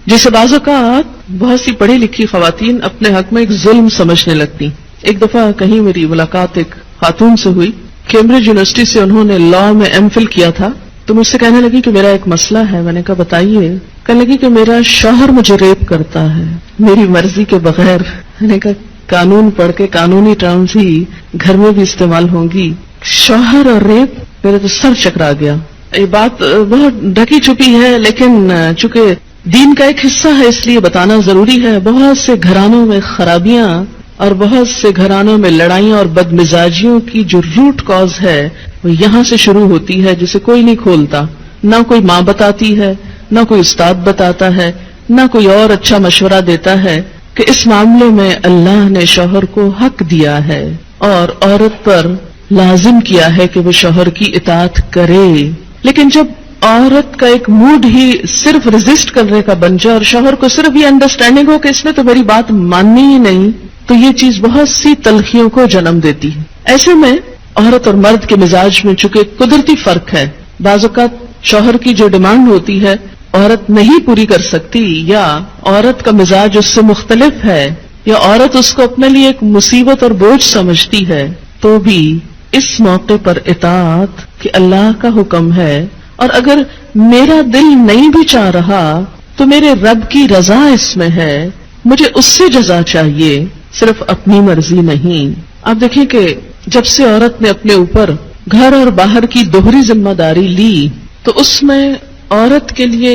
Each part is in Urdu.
جسے بعض اوقات بہت سی پڑھی لکھی خواتین اپنے حق میں ایک ظلم سمجھنے لگتی. ایک دفعہ کہیں میری ملاقات ایک خاتون سے ہوئی، کیمبرج یونیورسٹی سے انہوں نے لاء میں ایم فل کیا تھا. تو مجھ سے کہنے لگی کہ میرا ایک مسئلہ ہے. میں نے کہا بتائیے. کہنے لگی کہ میرا شوہر مجھے ریپ کرتا ہے میری مرضی کے بغیر. میں نے کہا قانون پڑھ کے قانونی ٹرمز ہی گھر میں بھی استعمال ہوں گی. شوہر اور ریپ، میرا تو سر چکرا گیا. یہ بات بہت ڈھکی چھپی ہے لیکن چونکہ دین کا ایک حصہ ہے اس لیے بتانا ضروری ہے. بہت سے گھرانوں میں خرابیاں اور بہت سے گھرانوں میں لڑائیاں اور بدمزاجیوں کی جو روٹ کاز ہے وہ یہاں سے شروع ہوتی ہے، جسے کوئی نہیں کھولتا. نہ کوئی ماں بتاتی ہے، نہ کوئی استاد بتاتا ہے، نہ کوئی اور اچھا مشورہ دیتا ہے کہ اس معاملے میں اللہ نے شوہر کو حق دیا ہے اور عورت پر لازم کیا ہے کہ وہ شوہر کی اطاعت کرے. لیکن جب عورت کا ایک موڈ ہی صرف ریزسٹ کرنے کا بن جائے اور شوہر کو صرف یہ انڈرسٹینڈنگ ہو کہ اس نے تو میری بات ماننی ہی نہیں، تو یہ چیز بہت سی تلخیوں کو جنم دیتی ہے. ایسے میں عورت اور مرد کے مزاج میں چونکہ قدرتی فرق ہے، بعض اوقات شوہر کی جو ڈیمانڈ ہوتی ہے عورت نہیں پوری کر سکتی، یا عورت کا مزاج اس سے مختلف ہے، یا عورت اس کو اپنے لیے ایک مصیبت اور بوجھ سمجھتی ہے، تو بھی اس موقع پر اطاعت کہ اللہ کا حکم ہے، اور اگر میرا دل نہیں بھی چاہ رہا تو میرے رب کی رضا اس میں ہے، مجھے اس سے جزا چاہیے، صرف اپنی مرضی نہیں. آپ دیکھیں کہ جب سے عورت نے اپنے اوپر گھر اور باہر کی دوہری ذمہ داری لی تو اس میں عورت کے لیے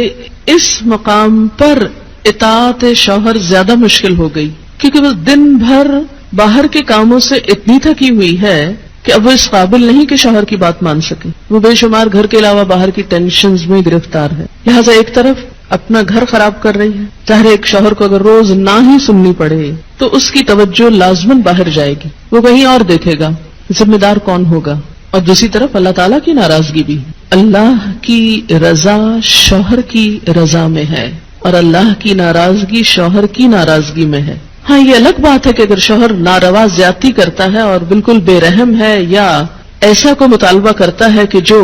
اس مقام پر اطاعت شوہر زیادہ مشکل ہو گئی، کیونکہ وہ دن بھر باہر کے کاموں سے اتنی تھکی ہوئی ہے کہ اب وہ اس قابل نہیں کہ شوہر کی بات مان سکے. وہ بے شمار گھر کے علاوہ باہر کی ٹینشنز میں گرفتار ہے، لہٰذا ایک طرف اپنا گھر خراب کر رہی ہے. ظاہر ایک شوہر کو اگر روز نہ ہی سننی پڑے تو اس کی توجہ لازماً باہر جائے گی، وہ کہیں اور دیکھے گا، ذمہ دار کون ہوگا. اور دوسری طرف اللہ تعالیٰ کی ناراضگی بھی. اللہ کی رضا شوہر کی رضا میں ہے اور اللہ کی ناراضگی شوہر کی ناراضگی میں ہے. ہاں یہ الگ بات ہے کہ اگر شوہر ناروا زیادتی کرتا ہے اور بالکل بے رحم ہے یا ایسا کو مطالبہ کرتا ہے کہ جو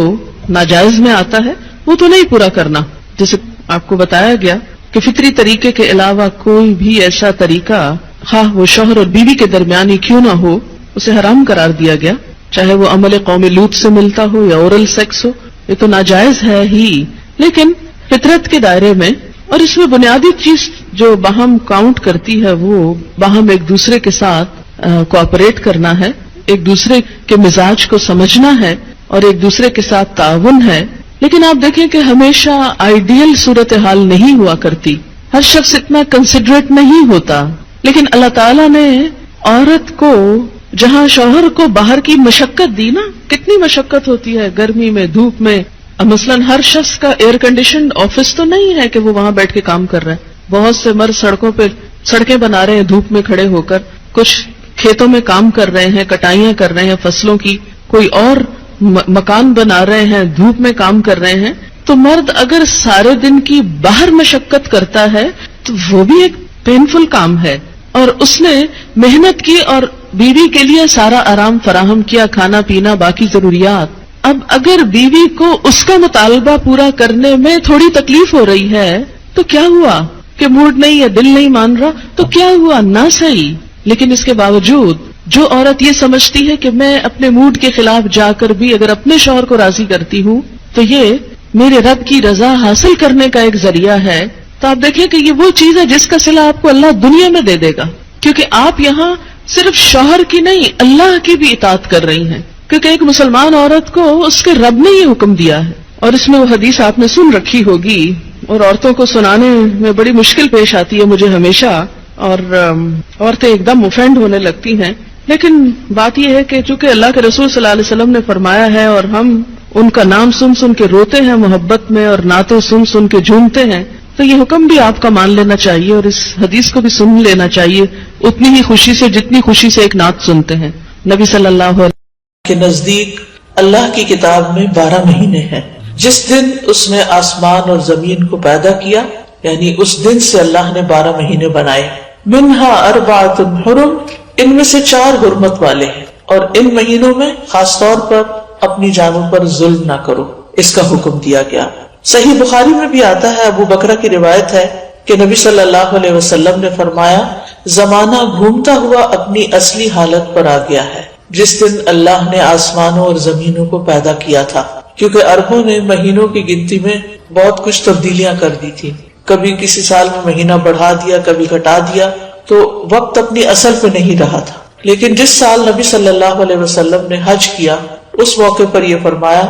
ناجائز میں آتا ہے، وہ تو نہیں پورا کرنا. جیسے آپ کو بتایا گیا کہ فطری طریقے کے علاوہ کوئی بھی ایسا طریقہ، خواہ وہ شوہر اور بیوی کے درمیان ہی کیوں نہ ہو، اسے حرام قرار دیا گیا، چاہے وہ عمل قوم لوط سے ملتا ہو یا اورل سیکس ہو. یہ تو ناجائز ہے ہی، لیکن فطرت کے دائرے میں. اور اس میں بنیادی چیز جو باہم کاؤنٹ کرتی ہے وہ باہم ایک دوسرے کے ساتھ کوآپریٹ کرنا ہے، ایک دوسرے کے مزاج کو سمجھنا ہے اور ایک دوسرے کے ساتھ تعاون ہے. لیکن آپ دیکھیں کہ ہمیشہ آئیڈیل صورتحال نہیں ہوا کرتی، ہر شخص اتنا کنسیڈریٹ نہیں ہوتا. لیکن اللہ تعالیٰ نے عورت کو جہاں شوہر کو باہر کی مشقت دی نا، کتنی مشقت ہوتی ہے گرمی میں، دھوپ میں. مثلاً ہر شخص کا ایئر کنڈیشنڈ آفس تو نہیں ہے کہ وہ وہاں بیٹھ کے کام کر رہے ہیں. بہت سے مرد سڑکوں پہ سڑکیں بنا رہے ہیں دھوپ میں کھڑے ہو کر، کچھ کھیتوں میں کام کر رہے ہیں، کٹائیاں کر رہے ہیں فصلوں کی، کوئی اور مکان بنا رہے ہیں، دھوپ میں کام کر رہے ہیں. تو مرد اگر سارے دن کی باہر مشقت کرتا ہے تو وہ بھی ایک پینفل کام ہے، اور اس نے محنت کی اور بیوی کے لیے سارا آرام فراہم کیا، کھانا پینا باقی ضروریات. اب اگر بیوی کو اس کا مطالبہ پورا کرنے میں تھوڑی تکلیف ہو رہی ہے تو کیا ہوا کہ موڈ نہیں ہے، دل نہیں مان رہا، تو کیا ہوا، نہ صحیح. لیکن اس کے باوجود جو عورت یہ سمجھتی ہے کہ میں اپنے موڈ کے خلاف جا کر بھی اگر اپنے شوہر کو راضی کرتی ہوں تو یہ میرے رب کی رضا حاصل کرنے کا ایک ذریعہ ہے، تو آپ دیکھیں کہ یہ وہ چیز ہے جس کا صلہ آپ کو اللہ دنیا میں دے دے گا، کیونکہ آپ یہاں صرف شوہر کی نہیں اللہ کی بھی اطاعت کر رہی ہیں، کیونکہ ایک مسلمان عورت کو اس کے رب نے یہ حکم دیا ہے. اور اس میں وہ حدیث آپ نے سن رکھی ہوگی اور عورتوں کو سنانے میں بڑی مشکل پیش آتی ہے مجھے ہمیشہ، اور عورتیں ایک دم اوفینڈ ہونے لگتی ہیں. لیکن بات یہ ہے کہ چونکہ اللہ کے رسول صلی اللہ علیہ وسلم نے فرمایا ہے اور ہم ان کا نام سن سن کے روتے ہیں محبت میں اور نعتیں سن سن کے جھومتے ہیں، تو یہ حکم بھی آپ کا مان لینا چاہیے اور اس حدیث کو بھی سن لینا چاہیے اتنی ہی خوشی سے جتنی خوشی سے ایک نعت سنتے ہیں. نبی صلی اللہ علیہ وسلم کے نزدیک اللہ کی کتاب میں 12 مہینے ہیں. جس دن اس نے آسمان اور زمین کو پیدا کیا، یعنی اس دن سے اللہ نے 12 مہینے بنائے. منہا اربعۃ حرم، ان میں سے 4 حرمت والے ہیں، اور ان مہینوں میں خاص طور پر اپنی جانوں پر ظلم نہ کرو، اس کا حکم دیا گیا. صحیح بخاری میں بھی آتا ہے، ابو بکرہ کی روایت ہے کہ نبی صلی اللہ علیہ وسلم نے فرمایا زمانہ گھومتا ہوا اپنی اصلی حالت پر آ گیا ہے جس دن اللہ نے آسمانوں اور زمینوں کو پیدا کیا تھا، کیونکہ عربوں نے مہینوں کی گنتی میں بہت کچھ تبدیلیاں کر دی تھی، کبھی کسی سال میں مہینہ بڑھا دیا، کبھی گھٹا دیا، تو وقت اپنی اصل پہ نہیں رہا تھا۔ لیکن جس سال نبی صلی اللہ علیہ وسلم نے حج کیا اس موقع پر یہ فرمایا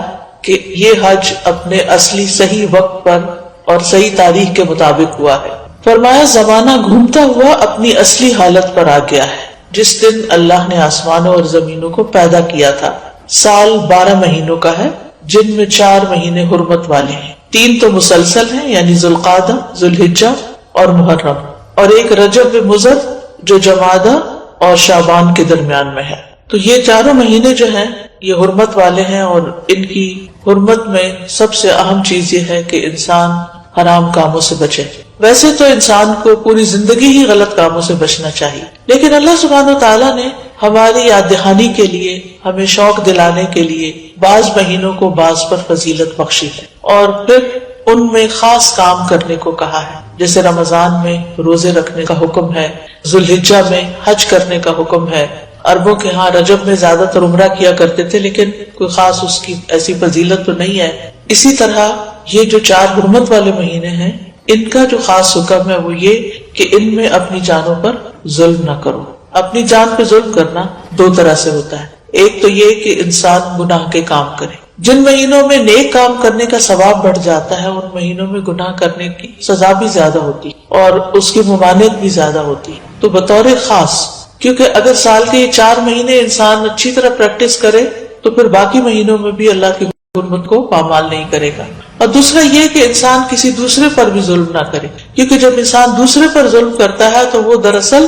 کہ یہ حج اپنے اصلی صحیح وقت پر اور صحیح تاریخ کے مطابق ہوا ہے۔ فرمایا زمانہ گھومتا ہوا اپنی اصلی حالت پر آ گیا ہے جس دن اللہ نے آسمانوں اور زمینوں کو پیدا کیا تھا۔ سال 12 مہینوں کا ہے جن میں 4 مہینے حرمت والے ہیں، 3 تو مسلسل ہیں یعنی ذوالقعدہ، ذوالحجہ اور محرم، اور ایک رجب مضر جو جمادہ اور شعبان کے درمیان میں ہے۔ تو یہ 4 مہینے جو ہیں یہ حرمت والے ہیں، اور ان کی حرمت میں سب سے اہم چیز یہ ہے کہ انسان حرام کاموں سے بچے۔ ویسے تو انسان کو پوری زندگی ہی غلط کاموں سے بچنا چاہیے، لیکن اللہ سبحانہ وتعالیٰ نے ہماری یاد دہانی کے لیے، ہمیں شوق دلانے کے لیے بعض مہینوں کو بعض پر فضیلت بخشی ہے، اور پھر ان میں خاص کام کرنے کو کہا ہے، جیسے رمضان میں روزے رکھنے کا حکم ہے، ذوالحجہ میں حج کرنے کا حکم ہے۔ عربوں کے ہاں رجب میں زیادہ تر عمرہ کیا کرتے تھے، لیکن کوئی خاص اس کی ایسی فضیلت تو نہیں ہے۔ اسی طرح یہ جو 4 حرمت والے مہینے ہیں ان کا جو خاص حکم ہے وہ یہ کہ ان میں اپنی جانوں پر ظلم نہ کرو۔ اپنی جان پہ ظلم کرنا 2 طرح سے ہوتا ہے، ایک تو یہ کہ انسان گناہ کے کام کرے، جن مہینوں میں نیک کام کرنے کا ثواب بڑھ جاتا ہے ان مہینوں میں گناہ کرنے کی سزا بھی زیادہ ہوتی اور اس کی ممانعت بھی زیادہ ہوتی، تو بطور خاص، کیونکہ اگر سال کے یہ 4 مہینے انسان اچھی طرح پریکٹس کرے تو پھر باقی مہینوں میں بھی اللہ کی حرمت کو پامال نہیں کرے گا۔ اور دوسرا یہ کہ انسان کسی دوسرے پر بھی ظلم نہ کرے، کیونکہ جب انسان دوسرے پر ظلم کرتا ہے تو وہ دراصل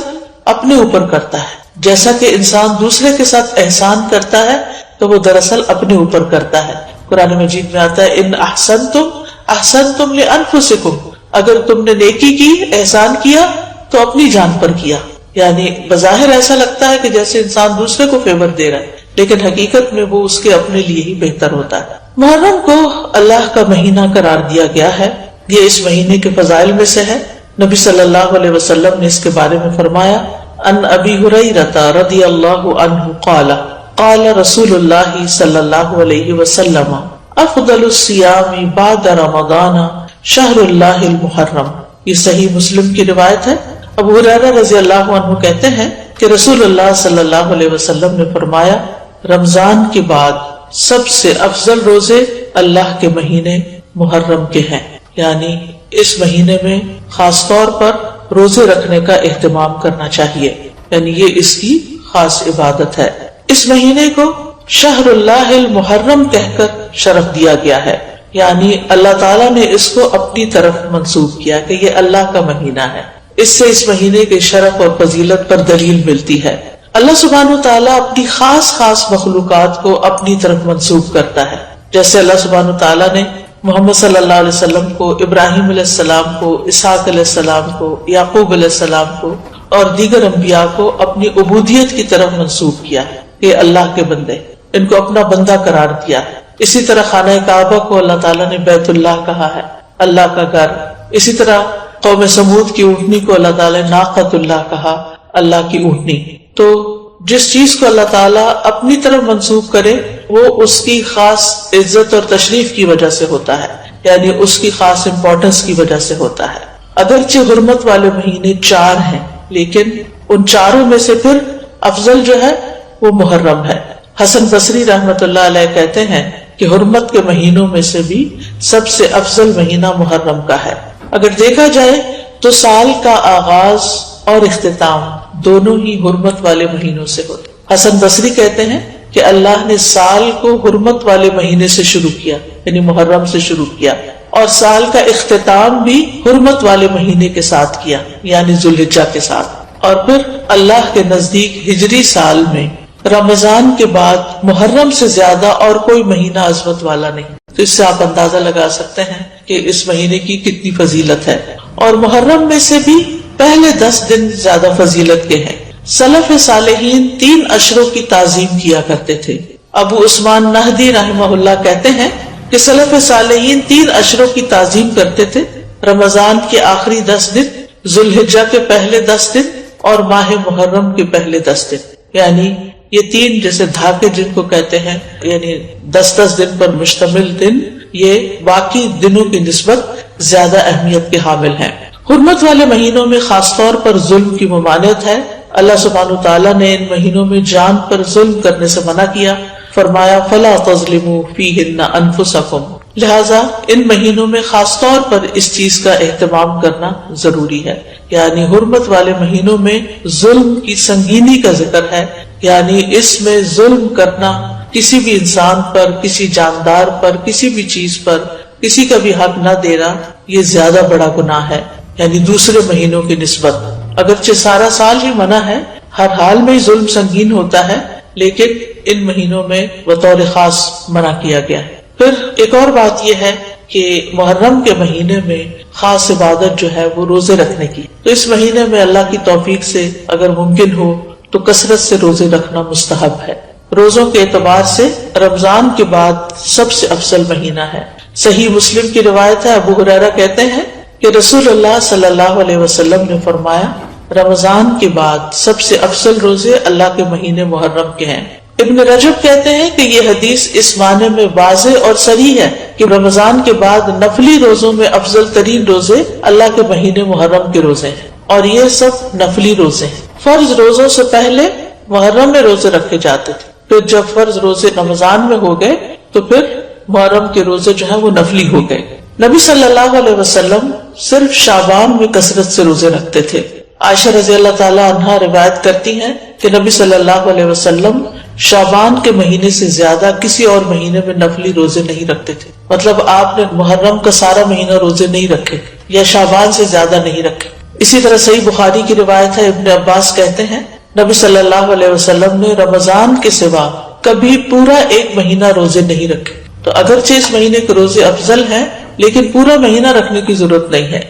اپنے اوپر کرتا ہے، جیسا کہ انسان دوسرے کے ساتھ احسان کرتا ہے تو وہ دراصل اپنے اوپر کرتا ہے۔ قرآن مجید میں آتا ہے ان احسنتم احسنتم لانفسکم، اگر تم نے نیکی کی، احسان کیا تو اپنی جان پر کیا، یعنی بظاہر ایسا لگتا ہے کہ جیسے انسان دوسرے کو فیور دے رہا ہے، لیکن حقیقت میں وہ اس کے اپنے لیے ہی بہتر ہوتا ہے۔ محرم کو اللہ کا مہینہ قرار دیا گیا ہے، یہ اس مہینے کے فضائل میں سے ہے۔ نبی صلی اللہ علیہ وسلم نے اس کے بارے میں فرمایا ان ابی ہریرہ رضی اللہ عنہ قال قال رسول اللہ صلی اللہ علیہ وسلم افضل الصیام بعد رمضان شہر اللہ المحرم۔ یہ صحیح مسلم کی روایت ہے۔ ابو ہریرہ رضی اللہ عنہ کہتے ہیں کہ رسول اللہ صلی اللہ علیہ وسلم نے فرمایا رمضان کے بعد سب سے افضل روزے اللہ کے مہینے محرم کے ہیں، یعنی اس مہینے میں خاص طور پر روزے رکھنے کا اہتمام کرنا چاہیے، یعنی یہ اس کی خاص عبادت ہے۔ اس مہینے کو شہر اللہ المحرم کہہ کر شرف دیا گیا ہے، یعنی اللہ تعالیٰ نے اس کو اپنی طرف منسوب کیا کہ یہ اللہ کا مہینہ ہے۔ اس سے اس مہینے کے شرف اور فضیلت پر دلیل ملتی ہے۔ اللہ سبحانہ وتعالیٰ اپنی خاص مخلوقات کو اپنی طرف منسوب کرتا ہے، جیسے اللہ سبحانہ وتعالیٰ نے محمد صلی اللہ علیہ وسلم کو، ابراہیم علیہ السلام کو، اسحاق علیہ السلام کو، یعقوب علیہ السلام کو اور دیگر انبیاء کو اپنی عبودیت کی طرف منسوب کیا ہے کہ اللہ کے بندے، ان کو اپنا بندہ قرار دیا۔ اسی طرح خانہ کعبہ کو اللہ تعالیٰ نے بیت اللہ کہا ہے، اللہ کا گھر۔ اسی طرح قوم سمود کی اونٹنی کو اللہ تعالیٰ نے ناقۃ اللہ کہا، اللہ کی اونٹنی۔ تو جس چیز کو اللہ تعالیٰ اپنی طرف منسوب کرے وہ اس کی خاص عزت اور تشریف کی وجہ سے ہوتا ہے، یعنی اس کی خاص امپورٹنس کی وجہ سے ہوتا ہے۔ اگرچہ حرمت والے مہینے 4 ہیں، لیکن ان 4 میں سے پھر افضل جو ہے وہ محرم ہے۔ حسن بصری رحمت اللہ علیہ کہتے ہیں کہ حرمت کے مہینوں میں سے بھی سب سے افضل مہینہ محرم کا ہے۔ اگر دیکھا جائے تو سال کا آغاز اور اختتام دونوں ہی حرمت والے مہینوں سے ہوتے۔ حسن بصری کہتے ہیں کہ اللہ نے سال کو حرمت والے مہینے سے شروع کیا، یعنی محرم سے شروع کیا، اور سال کا اختتام بھی حرمت والے مہینے کے ساتھ کیا، یعنی ذوالحجہ کے ساتھ۔ اور پھر اللہ کے نزدیک ہجری سال میں رمضان کے بعد محرم سے زیادہ اور کوئی مہینہ عظمت والا نہیں۔ تو اس سے آپ اندازہ لگا سکتے ہیں کہ اس مہینے کی کتنی فضیلت ہے۔ اور محرم میں سے بھی پہلے 10 دن زیادہ فضیلت کے ہیں۔ سلف صالحین 3 اشروں کی تعظیم کیا کرتے تھے۔ ابو عثمان نہدی رحمہ اللہ کہتے ہیں کہ سلف صالحین 3 اشروں کی تعظیم کرتے تھے۔ رمضان کے آخری 10 دن، ذوالحجہ کے پہلے 10 دن اور ماہ محرم کے پہلے 10 دن. یعنی یہ 3 جیسے دھاکے جن کو کہتے ہیں، یعنی 10 دن پر مشتمل دن، یہ باقی دنوں کی نسبت زیادہ اہمیت کے حامل ہیں. حرمت والے مہینوں میں خاص طور پر ظلم کی ممانعت ہے. اللہ سبحانہ تعالیٰ نے ان مہینوں میں جان پر ظلم کرنے سے منع کیا. فرمایا فَلَا تَظْلِمُوا فِيهِنَّ أَنفُسَكُمْ، لہذا ان مہینوں میں خاص طور پر اس چیز کا اہتمام کرنا ضروری ہے. یعنی حرمت والے مہینوں میں ظلم کی سنگینی کا ذکر ہے. یعنی اس میں ظلم کرنا، کسی بھی انسان پر، کسی جاندار پر، کسی بھی چیز پر کسی کا بھی حق نہ دینا، یہ زیادہ بڑا گناہ ہے. یعنی دوسرے مہینوں کی نسبت اگرچہ سارا سال ہی منع ہے، ہر حال میں ظلم سنگین ہوتا ہے، لیکن ان مہینوں میں بطور خاص منع کیا گیا ہے. پھر ایک اور بات یہ ہے کہ محرم کے مہینے میں خاص عبادت جو ہے وہ روزے رکھنے کی. تو اس مہینے میں اللہ کی توفیق سے اگر ممکن ہو تو کثرت سے روزے رکھنا مستحب ہے. روزوں کے اعتبار سے رمضان کے بعد سب سے افضل مہینہ ہے. صحیح مسلم کی روایت ہے، ابو ہریرہ کہتے ہیں کہ رسول اللہ صلی اللہ علیہ وسلم نے فرمایا رمضان کے بعد سب سے افضل روزے اللہ کے مہینے محرم کے ہیں. ابن رجب کہتے ہیں کہ یہ حدیث اس معنی میں واضح اور صریح ہے کہ رمضان کے بعد نفلی روزوں میں افضل ترین روزے اللہ کے مہینے محرم کے روزے ہیں، اور یہ سب نفلی روزے ہیں. فرض روزوں سے پہلے محرم میں روزے رکھے جاتے تھے، پھر جب فرض روزے رمضان میں ہو گئے تو پھر محرم کے روزے جو ہیں وہ نفلی ہو گئے. نبی صلی اللہ علیہ وسلم صرف شعبان میں کثرت سے روزے رکھتے تھے. عائشہ رضی اللہ تعالی عنہا روایت کرتی ہیں کہ نبی صلی اللہ علیہ وسلم شعبان کے مہینے سے زیادہ کسی اور مہینے میں نفلی روزے نہیں رکھتے تھے. مطلب آپ نے محرم کا سارا مہینہ روزے نہیں رکھے یا شعبان سے زیادہ نہیں رکھے. اسی طرح صحیح بخاری کی روایت ہے، ابن عباس کہتے ہیں نبی صلی اللہ علیہ وسلم نے رمضان کے سوا کبھی پورا ایک مہینہ روزے نہیں رکھے. تو اگرچہ اس مہینے کے روزے افضل ہیں لیکن پورا مہینہ رکھنے کی ضرورت نہیں ہے.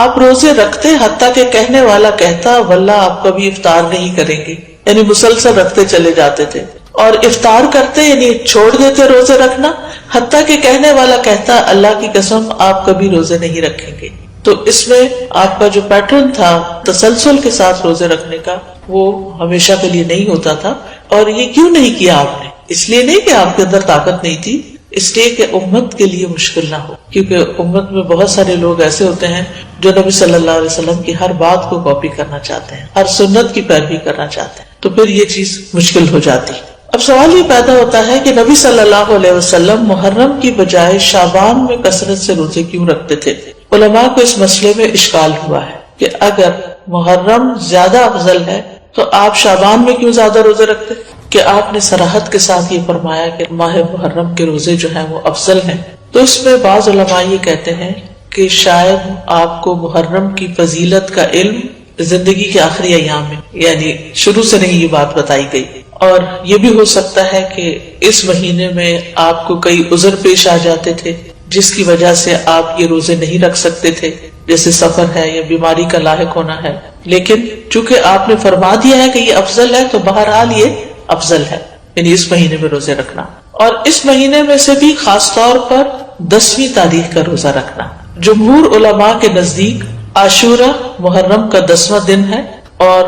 آپ روزے رکھتے حتیٰ کہ کہنے والا کہتا واللہ آپ کبھی افطار نہیں کریں گے، یعنی مسلسل رکھتے چلے جاتے تھے. اور افطار کرتے یعنی چھوڑ دیتے روزے رکھنا حتیٰ کہ کہنے والا کہتا اللہ کی قسم آپ کبھی روزے نہیں رکھیں گے. تو اس میں آپ کا جو پیٹرن تھا تسلسل کے ساتھ روزے رکھنے کا وہ ہمیشہ کے لیے نہیں ہوتا تھا. اور یہ کیوں نہیں کیا آپ نے؟ اس لیے نہیں کہ آپ کے اندر طاقت نہیں تھی، اس لیے کہ امت کے لیے مشکل نہ ہو. کیونکہ امت میں بہت سارے لوگ ایسے ہوتے ہیں جو نبی صلی اللہ علیہ وسلم کی ہر بات کو کاپی کرنا چاہتے ہیں، ہر سنت کی پیروی کرنا چاہتے ہیں، تو پھر یہ چیز مشکل ہو جاتی. اب سوال یہ پیدا ہوتا ہے کہ نبی صلی اللہ علیہ وسلم محرم کی بجائے شعبان میں کثرت سے روزے کیوں رکھتے تھے؟ علماء کو اس مسئلے میں اشکال ہوا ہے کہ اگر محرم زیادہ افضل ہے تو آپ شعبان میں کیوں زیادہ روزے رکھتے؟ کہ آپ نے صراحت کے ساتھ یہ فرمایا کہ ماہ محرم کے روزے جو ہیں وہ افضل ہیں. تو اس میں بعض علماء یہ کہتے ہیں کہ شاید آپ کو محرم کی فضیلت کا علم زندگی کے آخری ایام میں، یعنی شروع سے نہیں یہ بات بتائی گئی. اور یہ بھی ہو سکتا ہے کہ اس مہینے میں آپ کو کئی عذر پیش آ جاتے تھے جس کی وجہ سے آپ یہ روزے نہیں رکھ سکتے تھے، جیسے سفر ہے یا بیماری کا لاحق ہونا ہے. لیکن چونکہ آپ نے فرما دیا ہے کہ یہ افضل ہے تو بہرحال یہ افضل ہے، یعنی اس مہینے میں روزے رکھنا. اور اس مہینے میں سے بھی خاص طور پر 10ویں تاریخ کا روزہ رکھنا. جمہور علماء کے نزدیک عاشورہ محرم کا 10واں دن ہے، اور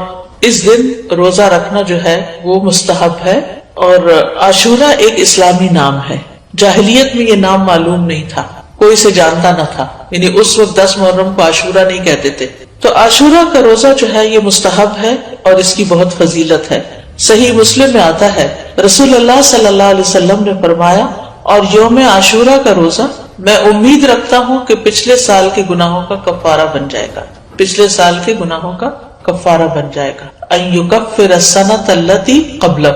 اس دن روزہ رکھنا جو ہے وہ مستحب ہے. اور عاشورہ ایک اسلامی نام ہے، جاہلیت میں یہ نام معلوم نہیں تھا، کوئی اسے جانتا نہ تھا، یعنی اس وقت 10 محرم کو عاشورہ نہیں کہتے تھے. تو عاشورہ کا روزہ جو ہے یہ مستحب ہے اور اس کی بہت فضیلت ہے. صحیح مسلم میں آتا ہے رسول اللہ صلی اللہ علیہ وسلم نے فرمایا اور یوم عاشورہ کا روزہ میں امید رکھتا ہوں کہ پچھلے سال کے گناہوں کا کفارہ بن جائے گا، پچھلے سال کے گناہوں کا کفارہ بن جائے گا. ان یکفر السنۃ التی قبلہ.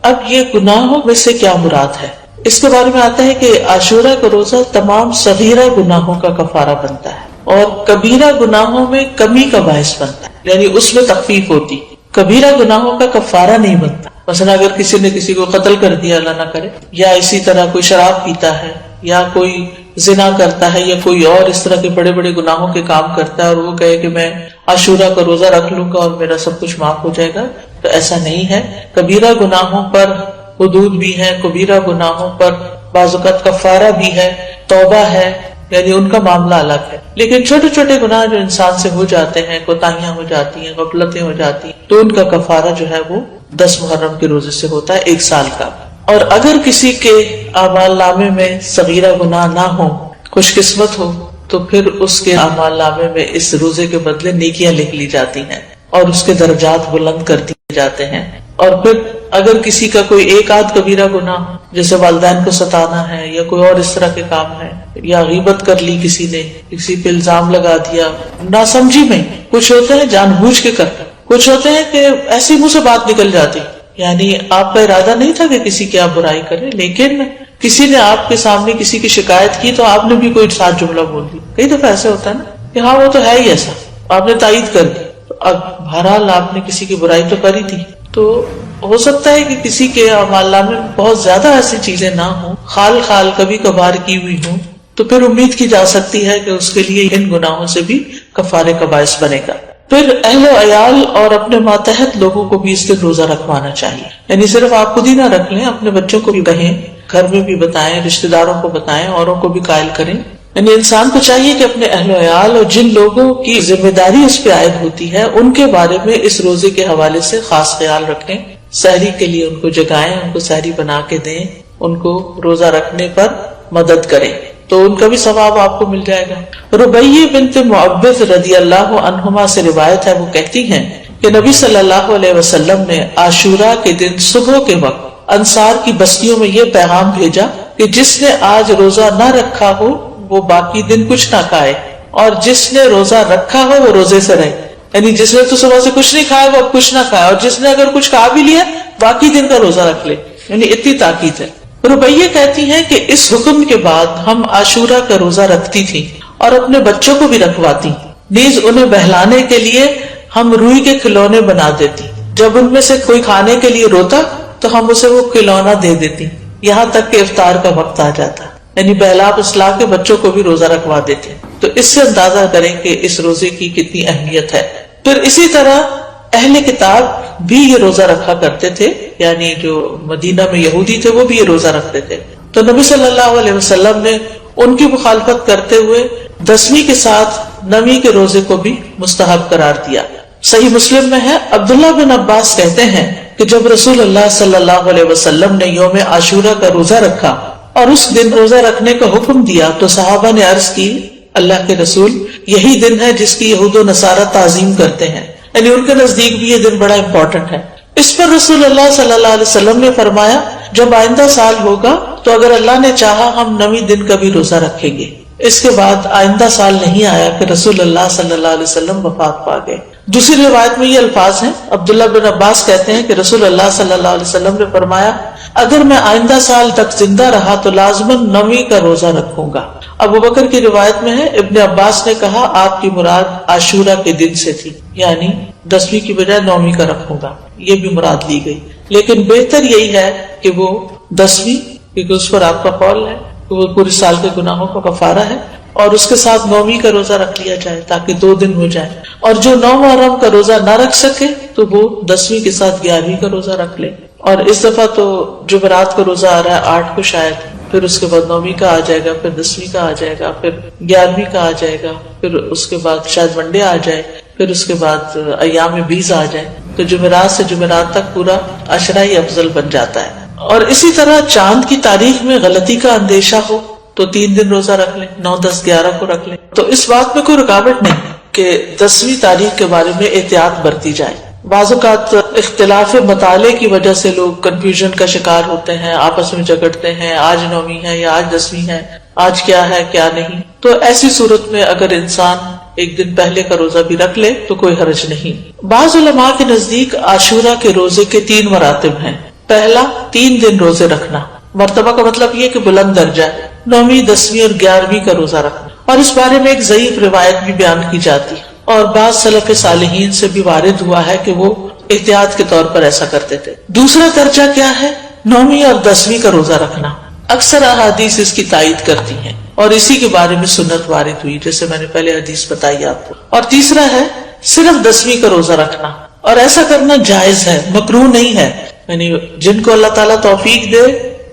اب یہ گناہوں میں سے کیا مراد ہے؟ اس کے بارے میں آتا ہے کہ عاشورہ کا روزہ تمام صغیرہ گناہوں کا کفارہ بنتا ہے اور کبیرہ گناہوں میں کمی کا باعث بنتا ہے، یعنی اس میں تخفیف ہوتی. کبیرہ گناہوں کا کفارہ نہیں بنتا. مثلا اگر کسی نے کسی کو قتل کر دیا، اللہ نہ کرے، یا اسی طرح کوئی شراب پیتا ہے یا کوئی زنا کرتا ہے یا کوئی اور اس طرح کے بڑے بڑے گناہوں کے کام کرتا ہے اور وہ کہے کہ میں عاشورہ کا روزہ رکھ لوں گا اور میرا سب کچھ معاف ہو جائے گا، تو ایسا نہیں ہے. کبیرہ گناہوں پر حدود بھی ہیں، کبیرہ گناہوں پر بعض اوقات کفارہ بھی ہے، توبہ ہے، یعنی ان کا معاملہ الگ ہے. لیکن چھوٹے چھوٹے گناہ جو انسان سے ہو جاتے ہیں، کوتاہیاں ہو جاتی ہیں، غفلتیں ہو جاتی ہیں، تو ان کا کفارہ جو ہے وہ 10 محرم کے روزے سے ہوتا ہے، 1 سال کا. اور اگر کسی کے اعمال نامے میں صغیرہ گناہ نہ ہو، خوش قسمت ہو، تو پھر اس کے اعمال نامے میں اس روزے کے بدلے نیکیاں لکھ لی جاتی ہیں اور اس کے درجات بلند کر دیے جاتے ہیں. اور پھر اگر کسی کا کوئی ایک آدھ کبیرہ گناہ جیسے والدین کو ستانا ہے یا کوئی اور اس طرح کے کام ہے، یا غیبت کر لی کسی نے، کسی پہ الزام لگا دیا ناسمجھی میں، کچھ ہوتے ہیں جان بوجھ کے کرتے، کچھ ہوتے ہیں کہ ایسی منہ سے بات نکل جاتی، یعنی آپ کا ارادہ نہیں تھا کہ کسی کی آپ برائی کریں، لیکن کسی نے آپ کے سامنے کسی کی شکایت کی تو آپ نے بھی کوئی ساتھ جملہ بول دی. کئی دفعہ ایسے ہوتا ہے نا کہ ہاں وہ تو ہے ہی ایسا، آپ نے تائید کر دی. اب بہرحال آپ نے کسی کی برائی تو کری تھی، تو ہو سکتا ہے کہ کسی کے اعمال نامے میں بہت زیادہ ایسی چیزیں نہ ہوں، خال کبھی کبھار کی ہوئی ہوں، تو پھر امید کی جا سکتی ہے کہ اس کے لیے ان گناہوں سے بھی کفارے کا باعث بنے گا. پھر اہل و عیال اور اپنے ماتحت لوگوں کو بھی اس دن روزہ رکھوانا چاہیے. یعنی صرف آپ خود ہی نہ رکھ لیں، اپنے بچوں کو بھی کہیں، گھر میں بھی بتائیں، رشتہ داروں کو بتائیں، اوروں کو بھی قائل کریں. یعنی انسان کو چاہیے کہ اپنے اہل و عیال اور جن لوگوں کی ذمہ داری اس پہ عائد ہوتی ہے ان کے بارے میں اس روزے کے حوالے سے خاص خیال رکھیں. سحری کے لیے ان کو جگائیں، ان کو سحری بنا کے دیں، ان کو روزہ رکھنے پر مدد کریں، تو ان کا بھی ثواب آپ کو مل جائے گا. ربیہ بنت معبد رضی اللہ عنہما سے روایت ہے، وہ کہتی ہیں کہ نبی صلی اللہ علیہ وسلم نے عاشوراء کے دن صبح کے وقت انصار کی بستیوں میں یہ پیغام بھیجا کہ جس نے آج روزہ نہ رکھا ہو وہ باقی دن کچھ نہ کھائے، اور جس نے روزہ رکھا ہو وہ روزے سے رہے. یعنی جس نے تو صبح سے کچھ نہیں کھایا وہ اب کچھ نہ کھائے، اور جس نے اگر کچھ کھا بھی لیا باقی دن کا روزہ رکھ لے. یعنی اتنی تاکید ہے. ربیہ کہتی ہیں کہ اس حکم کے بعد ہم عاشوراء کا روزہ رکھتی تھی اور اپنے بچوں کو بھی رکھواتی، نیز انہیں بہلانے کے لیے ہم روئی کے کھلونے بنا دیتی. جب ان میں سے کوئی کھانے کے لیے روتا تو ہم اسے وہ کھلونا دے دیتی، یہاں تک کہ افطار کا وقت آ جاتا. یعنی بہلا پسلا کے بچوں کو بھی روزہ رکھوا دیتے. تو اس سے اندازہ کریں کہ اس روزے کی کتنی اہمیت ہے. پھر اسی طرح اہل کتاب بھی یہ روزہ رکھا کرتے تھے، یعنی جو مدینہ میں یہودی تھے وہ بھی یہ روزہ رکھتے تھے. تو نبی صلی اللہ علیہ وسلم نے ان کی مخالفت کرتے ہوئے 10ویں کے ساتھ 9ویں کے روزے کو بھی مستحب قرار دیا. صحیح مسلم میں ہے، عبداللہ بن عباس کہتے ہیں کہ جب رسول اللہ صلی اللہ علیہ وسلم نے یوم عاشوراء کا روزہ رکھا اور اس دن روزہ رکھنے کا حکم دیا تو صحابہ نے عرض کی، اللہ کے رسول، یہی دن ہے جس کی یہود و نصارہ تعظیم کرتے ہیں، یعنی ان کے نزدیک بھی یہ دن بڑا امپورٹنٹ ہے. اس پر رسول اللہ صلی اللہ علیہ وسلم نے فرمایا، جب آئندہ سال ہوگا تو اگر اللہ نے چاہا ہم 9ویں دن کا بھی روزہ رکھیں گے. اس کے بعد آئندہ سال نہیں آیا کہ رسول اللہ صلی اللہ علیہ وسلم وفات پا گئے. دوسری روایت میں یہ الفاظ ہیں، عبداللہ بن عباس کہتے ہیں کہ رسول اللہ صلی اللہ علیہ وسلم نے فرمایا، اگر میں آئندہ سال تک زندہ رہا تو لازماً 9ویں کا روزہ رکھوں گا. ابو بکر کی روایت میں ہے، ابن عباس نے کہا آپ کی مراد عاشوراء کے دن سے تھی، یعنی 10ویں کی بجائے 9ویں کا رکھوں گا، یہ بھی مراد لی گئی. لیکن بہتر یہی ہے کہ وہ 10ویں، کیونکہ اس پر آپ کا قول ہے کہ وہ پورے سال کے گناہوں کا کفارہ ہے، اور اس کے ساتھ 9ویں کا روزہ رکھ لیا جائے تاکہ 2 دن ہو جائے. اور جو 9 محرم کا روزہ نہ رکھ سکے تو وہ 10ویں کے ساتھ 11ویں کا روزہ رکھ لے. اور اس دفعہ تو جمعرات کا روزہ آ رہا ہے 8 کو شاید، پھر اس کے بعد 9ویں کا آ جائے گا، پھر 10ویں کا آ جائے گا، پھر 11ویں کا آ جائے گا، پھر اس کے بعد شاید منڈے آ جائے، پھر اس کے بعد ایام بیز آ جائے. تو جمعرات سے جمعرات تک پورا عشرہ ہی افضل بن جاتا ہے. اور اسی طرح چاند کی تاریخ میں غلطی کا اندیشہ ہو تو 3 دن روزہ رکھ لیں، 9، 10، 11 کو رکھ لیں. تو اس بات میں کوئی رکاوٹ نہیں کہ 10ویں تاریخ کے بارے میں احتیاط برتی جائے. بعض اوقات اختلاف مطالعے کی وجہ سے لوگ کنفیوژن کا شکار ہوتے ہیں، آپس میں جھگڑتے ہیں، آج 9ویں ہے یا آج 10ویں ہے، آج کیا ہے کیا نہیں. تو ایسی صورت میں اگر انسان ایک دن پہلے کا روزہ بھی رکھ لے تو کوئی حرج نہیں. بعض علماء کے نزدیک عاشوراء کے روزے کے 3 مراتب ہیں. پہلا، 3 دن روزے رکھنا. مرتبہ کا مطلب یہ کہ بلند درجہ ہے. 9ویں، 10ویں اور 11ویں کا روزہ رکھنا. اور اس بارے میں ایک ضعیف روایت بھی بیان کی جاتی ہے، اور بعض سلف صالحین سے بھی وارد ہوا ہے کہ وہ احتیاط کے طور پر ایسا کرتے تھے. دوسرا درجہ کیا ہے؟ 9ویں اور 10ویں کا روزہ رکھنا. اکثر احادیث اس کی تائید کرتی ہیں اور اسی کے بارے میں سنت وارد ہوئی، جیسے میں نے پہلے حدیث بتائی آپ کو. اور تیسرا ہے صرف 10ویں کا روزہ رکھنا، اور ایسا کرنا جائز ہے، مکروہ نہیں ہے. یعنی جن کو اللہ تعالیٰ توفیق دے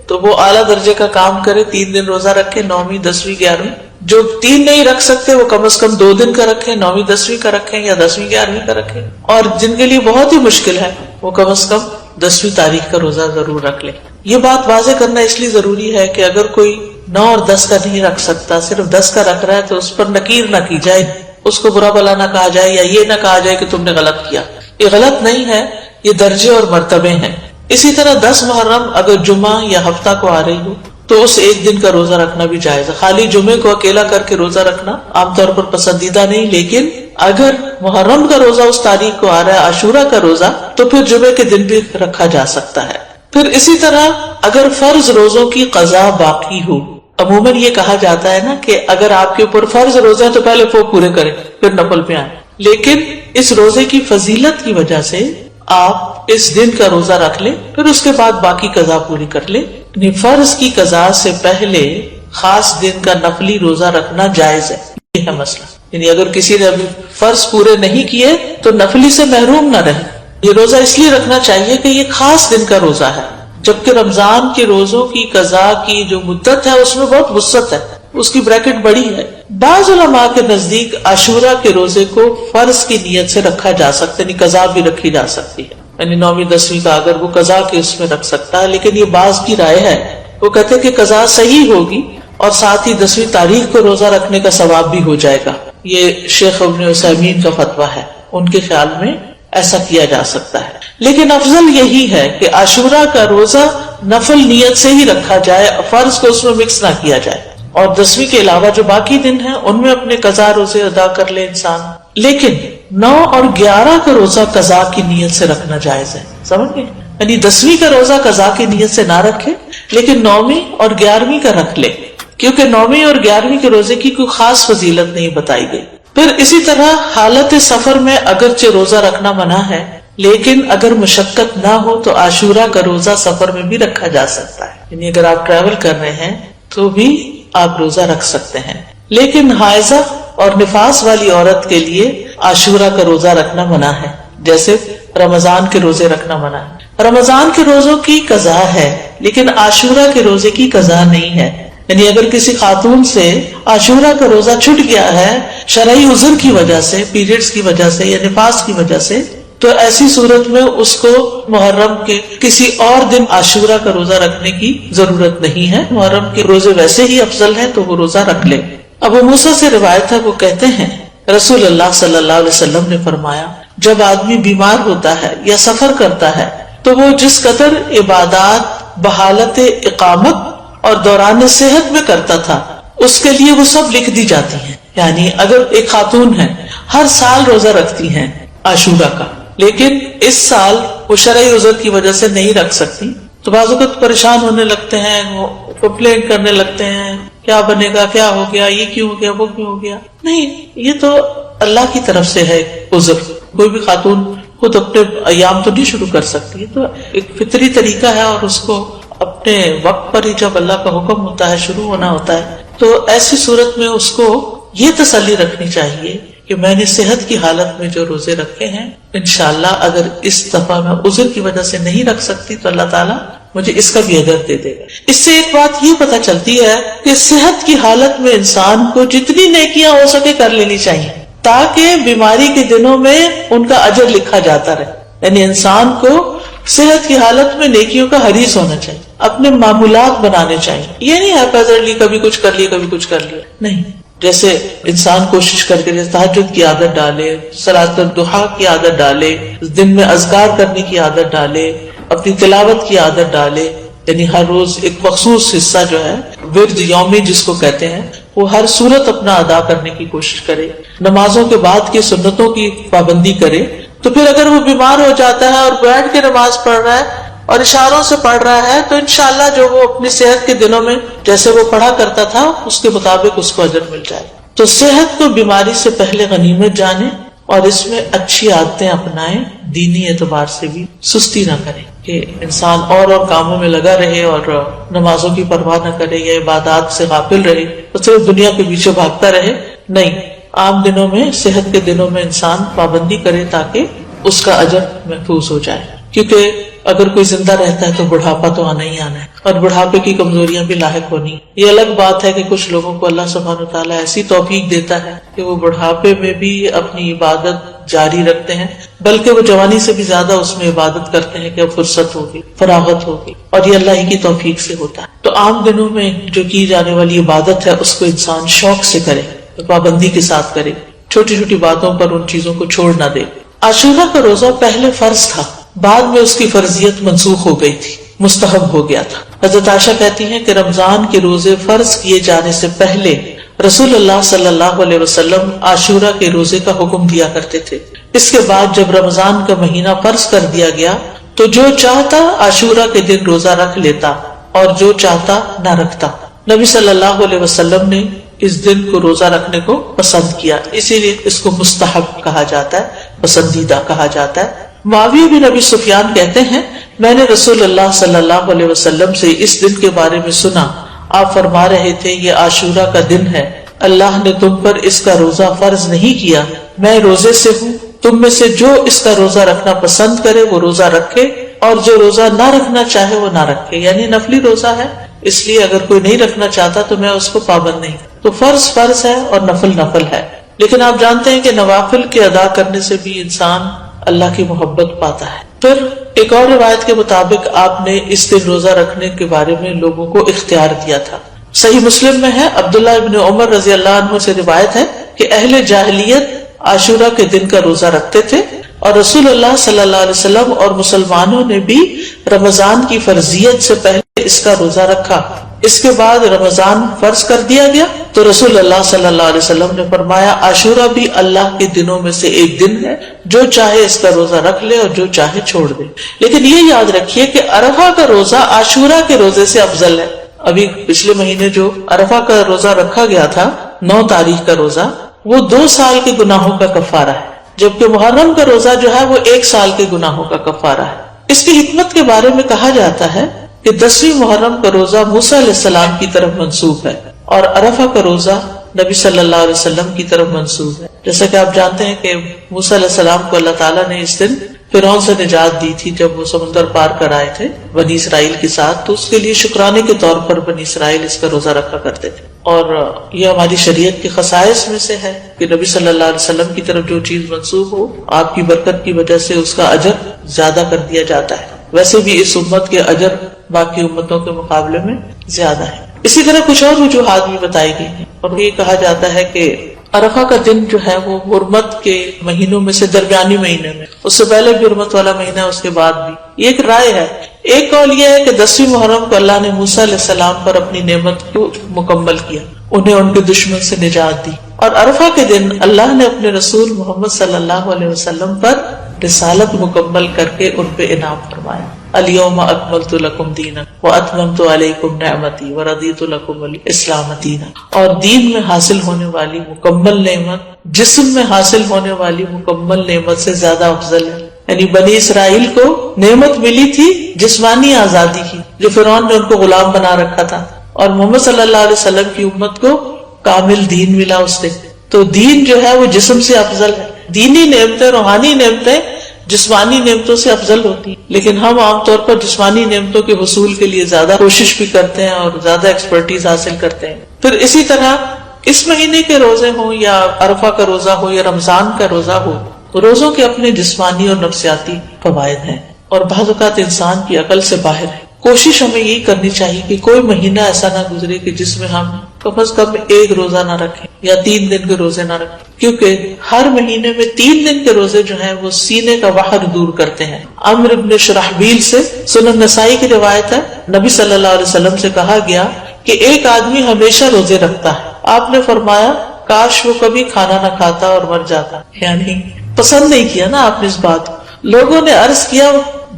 تو وہ اعلیٰ درجے کا کام کرے، 3 دن روزہ رکھے، 9ویں، 10ویں، 11ویں. جو 3 نہیں رکھ سکتے وہ کم از کم 2 دن کا رکھیں، 9ویں 10ویں کا رکھیں یا 10ویں 11ویں کا رکھیں، اور جن کے لیے بہت ہی مشکل ہے وہ کم از کم 10ویں تاریخ کا روزہ ضرور رکھ لیں۔ یہ بات واضح کرنا اس لیے ضروری ہے کہ اگر کوئی 9 اور 10 کا نہیں رکھ سکتا، صرف 10 کا رکھ رہا ہے، تو اس پر نکیر نہ کی جائے، اس کو برا بلا نہ کہا جائے یا یہ نہ کہا جائے کہ تم نے غلط کیا۔ یہ غلط نہیں ہے، یہ درجے اور مرتبے ہیں۔ اسی طرح 10 محرم اگر جمعہ یا ہفتہ کو آ رہی ہو تو اس ایک دن کا روزہ رکھنا بھی جائز ہے۔ خالی جمعے کو اکیلا کر کے روزہ رکھنا عام طور پر پسندیدہ نہیں، لیکن اگر محرم کا روزہ اس تاریخ کو آ رہا ہے، عاشورہ کا روزہ، تو پھر جمعے کے دن بھی رکھا جا سکتا ہے۔ پھر اسی طرح اگر فرض روزوں کی قضا باقی ہو، عموماً یہ کہا جاتا ہے نا کہ اگر آپ کے اوپر فرض روزے ہیں تو پہلے وہ پورے کریں پھر نفل پہ آئیں، لیکن اس روزے کی فضیلت کی وجہ سے آپ اس دن کا روزہ رکھ لیں، پھر اس کے بعد باقی قضا پوری کر لیں۔ یعنی فرض کی قضا سے پہلے خاص دن کا نفلی روزہ رکھنا جائز ہے، یہ ہے مسئلہ۔ یعنی اگر کسی نے ابھی فرض پورے نہیں کیے تو نفلی سے محروم نہ رہے۔ یہ روزہ اس لیے رکھنا چاہیے کہ یہ خاص دن کا روزہ ہے، جبکہ رمضان کے روزوں کی قضا کی جو مدت ہے اس میں بہت وسعت ہے، اس کی بریکٹ بڑی ہے۔ بعض علماء کے نزدیک عاشورہ کے روزے کو فرض کی نیت سے رکھا جا سکتا ہے، یعنی قضا بھی رکھی جا سکتی ہے، یعنی 9ویں 10ویں کا اگر وہ قضا کے اس میں رکھ سکتا ہے، لیکن یہ بعض کی رائے ہے، وہ کہتے ہیں کہ قضا صحیح ہوگی اور ساتھ ہی 10ویں تاریخ کو روزہ رکھنے کا ثواب بھی ہو جائے گا۔ یہ شیخ ابن عثیمین کا فتویٰ ہے، ان کے خیال میں ایسا کیا جا سکتا ہے، لیکن افضل یہی ہے کہ عاشورہ کا روزہ نفل نیت سے ہی رکھا جائے، فرض کو اس میں مکس نہ کیا جائے، اور 10ویں کے علاوہ جو باقی دن ہیں ان میں اپنے قضا روزے ادا کر لے انسان۔ لیکن 9 اور 11 کا روزہ قضا کی نیت سے رکھنا جائز ہے، سمجھ گئے؟ یعنی 10ویں کا روزہ قضا کی نیت سے نہ رکھے، لیکن 9ویں اور 11ویں کا رکھ لے، کیونکہ 9ویں اور 11ویں کے روزے کی کوئی خاص فضیلت نہیں بتائی گئی۔ پھر اسی طرح حالت سفر میں اگرچہ روزہ رکھنا منع ہے، لیکن اگر مشقت نہ ہو تو عاشورہ کا روزہ سفر میں بھی رکھا جا سکتا ہے، یعنی اگر آپ ٹریول کر رہے ہیں تو بھی آپ روزہ رکھ سکتے ہیں۔ لیکن حائضہ اور نفاس والی عورت کے لیے عاشورہ کا روزہ رکھنا منع ہے، جیسے رمضان کے روزے رکھنا منع ہے۔ رمضان کے روزوں کی قضا ہے لیکن عاشورہ کے روزے کی قضا نہیں ہے، یعنی اگر کسی خاتون سے عاشورہ کا روزہ چھوٹ گیا ہے شرعی عذر کی وجہ سے، پیریڈز کی وجہ سے یا نفاس کی وجہ سے، تو ایسی صورت میں اس کو محرم کے کسی اور دن عاشورہ کا روزہ رکھنے کی ضرورت نہیں ہے، محرم کے روزے ویسے ہی افضل ہیں تو وہ روزہ رکھ لے۔ ابو موسیٰ سے روایت ہے، وہ کہتے ہیں رسول اللہ صلی اللہ علیہ وسلم نے فرمایا، جب آدمی بیمار ہوتا ہے یا سفر کرتا ہے تو وہ جس قدر عبادات بحالت اقامت اور دوران صحت میں کرتا تھا اس کے لیے وہ سب لکھ دی جاتی ہیں۔ یعنی اگر ایک خاتون ہے ہر سال روزہ رکھتی ہیں عاشورہ کا، لیکن اس سال وہ شرعی عذر کی وجہ سے نہیں رکھ سکتی، تو بعض اوقات پریشان ہونے لگتے ہیں، وہ کمپلین کرنے لگتے ہیں، کیا بنے گا، کیا ہو گیا، یہ کیوں ہو گیا، وہ کیوں ہو گیا۔ نہیں، یہ تو اللہ کی طرف سے ہے عذر۔ کوئی بھی خاتون خود اپنے ایام تو نہیں شروع کر سکتی، تو ایک فطری طریقہ ہے، اور اس کو اپنے وقت پر ہی جب اللہ کا حکم ہوتا ہے شروع ہونا ہوتا ہے، تو ایسی صورت میں اس کو یہ تسلی رکھنی چاہیے کہ میں نے صحت کی حالت میں جو روزے رکھے ہیں، انشاءاللہ اگر اس دفعہ میں عذر کی وجہ سے نہیں رکھ سکتی تو اللہ تعالیٰ مجھے اس کا بھی اجر دے دے گا۔ اس سے ایک بات یہ پتہ چلتی ہے کہ صحت کی حالت میں انسان کو جتنی نیکیاں ہو سکے کر لینی چاہیے، تاکہ بیماری کے دنوں میں ان کا اجر لکھا جاتا رہے۔ یعنی انسان کو صحت کی حالت میں نیکیوں کا حریص ہونا چاہیے، اپنے معمولات بنانے چاہیے۔ یہ نہیں ہے کبھی کچھ کر لیا کبھی کچھ کر لیا، نہیں۔ جیسے انسان کوشش کر کے تہجد کی عادت ڈالے، صلاۃ الضحیٰ کی عادت ڈالے، دن میں اذکار کرنے کی عادت ڈالے، اپنی تلاوت کی عادت ڈالے، یعنی ہر روز ایک مخصوص حصہ جو ہے ورد یومی جس کو کہتے ہیں، وہ ہر صورت اپنا ادا کرنے کی کوشش کرے، نمازوں کے بعد کی سنتوں کی پابندی کرے۔ تو پھر اگر وہ بیمار ہو جاتا ہے اور بیٹھ کے نماز پڑھ رہا ہے اور اشاروں سے پڑھ رہا ہے تو انشاءاللہ جو وہ اپنی صحت کے دنوں میں جیسے وہ پڑھا کرتا تھا اس کے مطابق اس کو اجر مل جائے۔ تو صحت کو بیماری سے پہلے غنیمت جانے اور اس میں اچھی عادتیں اپنائیں، دینی اعتبار سے بھی سستی نہ کریں کہ انسان اور کاموں میں لگا رہے اور نمازوں کی پرواہ نہ کرے یا عبادات سے غافل رہے تو صرف دنیا کے پیچھے بھاگتا رہے۔ نہیں، عام دنوں میں، صحت کے دنوں میں انسان پابندی کرے تاکہ اس کا اجر محفوظ ہو جائے۔ کیونکہ اگر کوئی زندہ رہتا ہے تو بڑھاپا تو آنا ہی آنا ہے، اور بڑھاپے کی کمزوریاں بھی لاحق ہونی. یہ الگ بات ہے کہ کچھ لوگوں کو اللہ سبحانہ وتعالیٰ ایسی توفیق دیتا ہے کہ وہ بڑھاپے میں بھی اپنی عبادت جاری رکھتے ہیں، بلکہ وہ جوانی سے بھی زیادہ اس میں عبادت کرتے ہیں کہ اب فرصت ہوگی، فراغت ہوگی، اور یہ اللہ ہی کی توفیق سے ہوتا ہے. تو عام دنوں میں جو کی جانے والی عبادت ہے اس کو انسان شوق سے کرے، پابندی کے ساتھ کرے، چھوٹی چھوٹی باتوں پر ان چیزوں کو چھوڑ نہ دے. عاشورہ کا روزہ پہلے فرض تھا، بعد میں اس کی فرضیت منسوخ ہو گئی تھی، مستحب ہو گیا تھا. حضرت عائشہ کہتی ہیں کہ رمضان کے روزے فرض کیے جانے سے پہلے رسول اللہ صلی اللہ علیہ وسلم عاشورہ کے روزے کا حکم دیا کرتے تھے. اس کے بعد جب رمضان کا مہینہ فرض کر دیا گیا تو جو چاہتا عاشورہ کے دن روزہ رکھ لیتا اور جو چاہتا نہ رکھتا. نبی صلی اللہ علیہ وسلم نے اس دن کو روزہ رکھنے کو پسند کیا، اسی لیے اس کو مستحب کہا جاتا ہے، پسندیدہ کہا جاتا ہے. معاویہ بن ابی سفیان کہتے ہیں میں نے رسول اللہ صلی اللہ علیہ وسلم سے اس دن کے بارے میں سنا، آپ فرما رہے تھے یہ عاشورہ کا دن ہے، اللہ نے تم پر اس کا روزہ فرض نہیں کیا، میں روزے سے ہوں، تم میں سے جو اس کا روزہ رکھنا پسند کرے وہ روزہ رکھے اور جو روزہ نہ رکھنا چاہے وہ نہ رکھے. یعنی نفلی روزہ ہے، اس لیے اگر کوئی نہیں رکھنا چاہتا تو میں اس کو پابند نہیں. تو فرض فرض ہے اور نفل نفل ہے. لیکن آپ جانتے ہیں کہ نوافل کے ادا کرنے سے بھی انسان اللہ کی محبت پاتا ہے. پھر ایک اور روایت کے مطابق آپ نے اس دن روزہ رکھنے کے بارے میں لوگوں کو اختیار دیا تھا. صحیح مسلم میں ہے، عبداللہ ابن عمر رضی اللہ عنہ سے روایت ہے کہ اہل جاہلیت عاشورہ کے دن کا روزہ رکھتے تھے اور رسول اللہ صلی اللہ علیہ وسلم اور مسلمانوں نے بھی رمضان کی فرضیت سے پہلے اس کا روزہ رکھا. اس کے بعد رمضان فرض کر دیا گیا تو رسول اللہ صلی اللہ علیہ وسلم نے فرمایا عاشورہ بھی اللہ کے دنوں میں سے ایک دن ہے، جو چاہے اس کا روزہ رکھ لے اور جو چاہے چھوڑ دے. لیکن یہ یاد رکھیے کہ عرفہ کا روزہ عاشورہ کے روزے سے افضل ہے. ابھی پچھلے مہینے جو عرفہ کا روزہ رکھا گیا تھا 9 تاریخ کا روزہ، وہ 2 سال کے گناہوں کا کفارہ ہے، جبکہ محرم کا روزہ جو ہے وہ 1 سال کے گناہوں کا کفارہ ہے. اس کی حکمت کے بارے میں کہا جاتا ہے کہ 10ویں محرم کا روزہ موسیٰ علیہ السلام کی طرف منسوب ہے اور عرفہ کا روزہ نبی صلی اللہ علیہ وسلم کی طرف منسوب ہے. جیسا کہ آپ جانتے ہیں کہ موسیٰ علیہ السلام کو اللہ تعالیٰ نے اس دن فرعون سے نجات دی تھی جب وہ سمندر پار کر آئے تھے بنی اسرائیل کے ساتھ، تو اس کے لیے شکرانے کے طور پر بنی اسرائیل اس کا روزہ رکھا کرتے تھے. اور یہ ہماری شریعت کے خصائص میں سے ہے کہ نبی صلی اللہ علیہ وسلم کی طرف جو چیز منسوب ہو آپ کی برکت کی وجہ سے اس کا اجر زیادہ کر دیا جاتا ہے. ویسے بھی اس امت کے اجر باقی امتوں کے مقابلے میں زیادہ ہے. اسی طرح کچھ اور وجوہات بھی بتائی گئی ہیں اور یہ کہا جاتا ہے کہ عرفہ کا دن جو ہے وہ حرمت کے مہینوں میں سے درمیانی مہینے میں، اس سے پہلے بھی حرمت والا مہینہ ہے، اس کے بعد بھی. یہ ایک رائے ہے. ایک قول یہ ہے کہ 10ویں محرم کو اللہ نے موسیٰ علیہ السلام پر اپنی نعمت کو مکمل کیا، انہیں ان کے دشمن سے نجات دی. اور عرفہ کے دن اللہ نے اپنے رسول محمد صلی اللہ علیہ وسلم پر رسالت مکمل کر کے ان پہ انعام فرمایا. الیوم اکملت لکم دینکم واتممت علیکم نعمتی ورضیت لکم الاسلام دینا. اور دین میں حاصل ہونے والی مکمل نعمت جسم میں حاصل ہونے والی مکمل نعمت سے زیادہ افضل ہے. یعنی بنی اسرائیل کو نعمت ملی تھی جسمانی آزادی کی، جو فرعون نے ان کو غلام بنا رکھا تھا، اور محمد صلی اللہ علیہ وسلم کی امت کو کامل دین ملا اس سے. تو دین جو ہے وہ جسم سے افضل ہے. دینی نعمتیں، روحانی نعمتیں جسمانی نعمتوں سے افضل ہوتی ہیں، لیکن ہم عام طور پر جسمانی نعمتوں کے حصول کے لیے زیادہ کوشش بھی کرتے ہیں اور زیادہ ایکسپرٹیز حاصل کرتے ہیں. پھر اسی طرح اس مہینے کے روزے ہوں یا عرفہ کا روزہ ہو یا رمضان کا روزہ ہو، روزوں کے اپنے جسمانی اور نفسیاتی فوائد ہیں اور بعض اوقات انسان کی عقل سے باہر ہے. کوشش ہمیں یہی کرنی چاہیے کہ کوئی مہینہ ایسا نہ گزرے کہ جس میں ہم کم از کم 1 روزہ نہ رکھیں یا 3 دن کے روزے نہ رکھیں، کیونکہ ہر مہینے میں 3 دن کے روزے جو ہیں وہ سینے کا وحر دور کرتے ہیں. عمرو بن شرحبیل سے سنن نسائی کی روایت ہے، نبی صلی اللہ علیہ وسلم سے کہا گیا کہ ایک آدمی ہمیشہ روزے رکھتا ہے. آپ نے فرمایا کاش وہ کبھی کھانا نہ کھاتا اور مر جاتا. یعنی پسند نہیں کیا نا آپ نے اس بات. لوگوں نے عرض کیا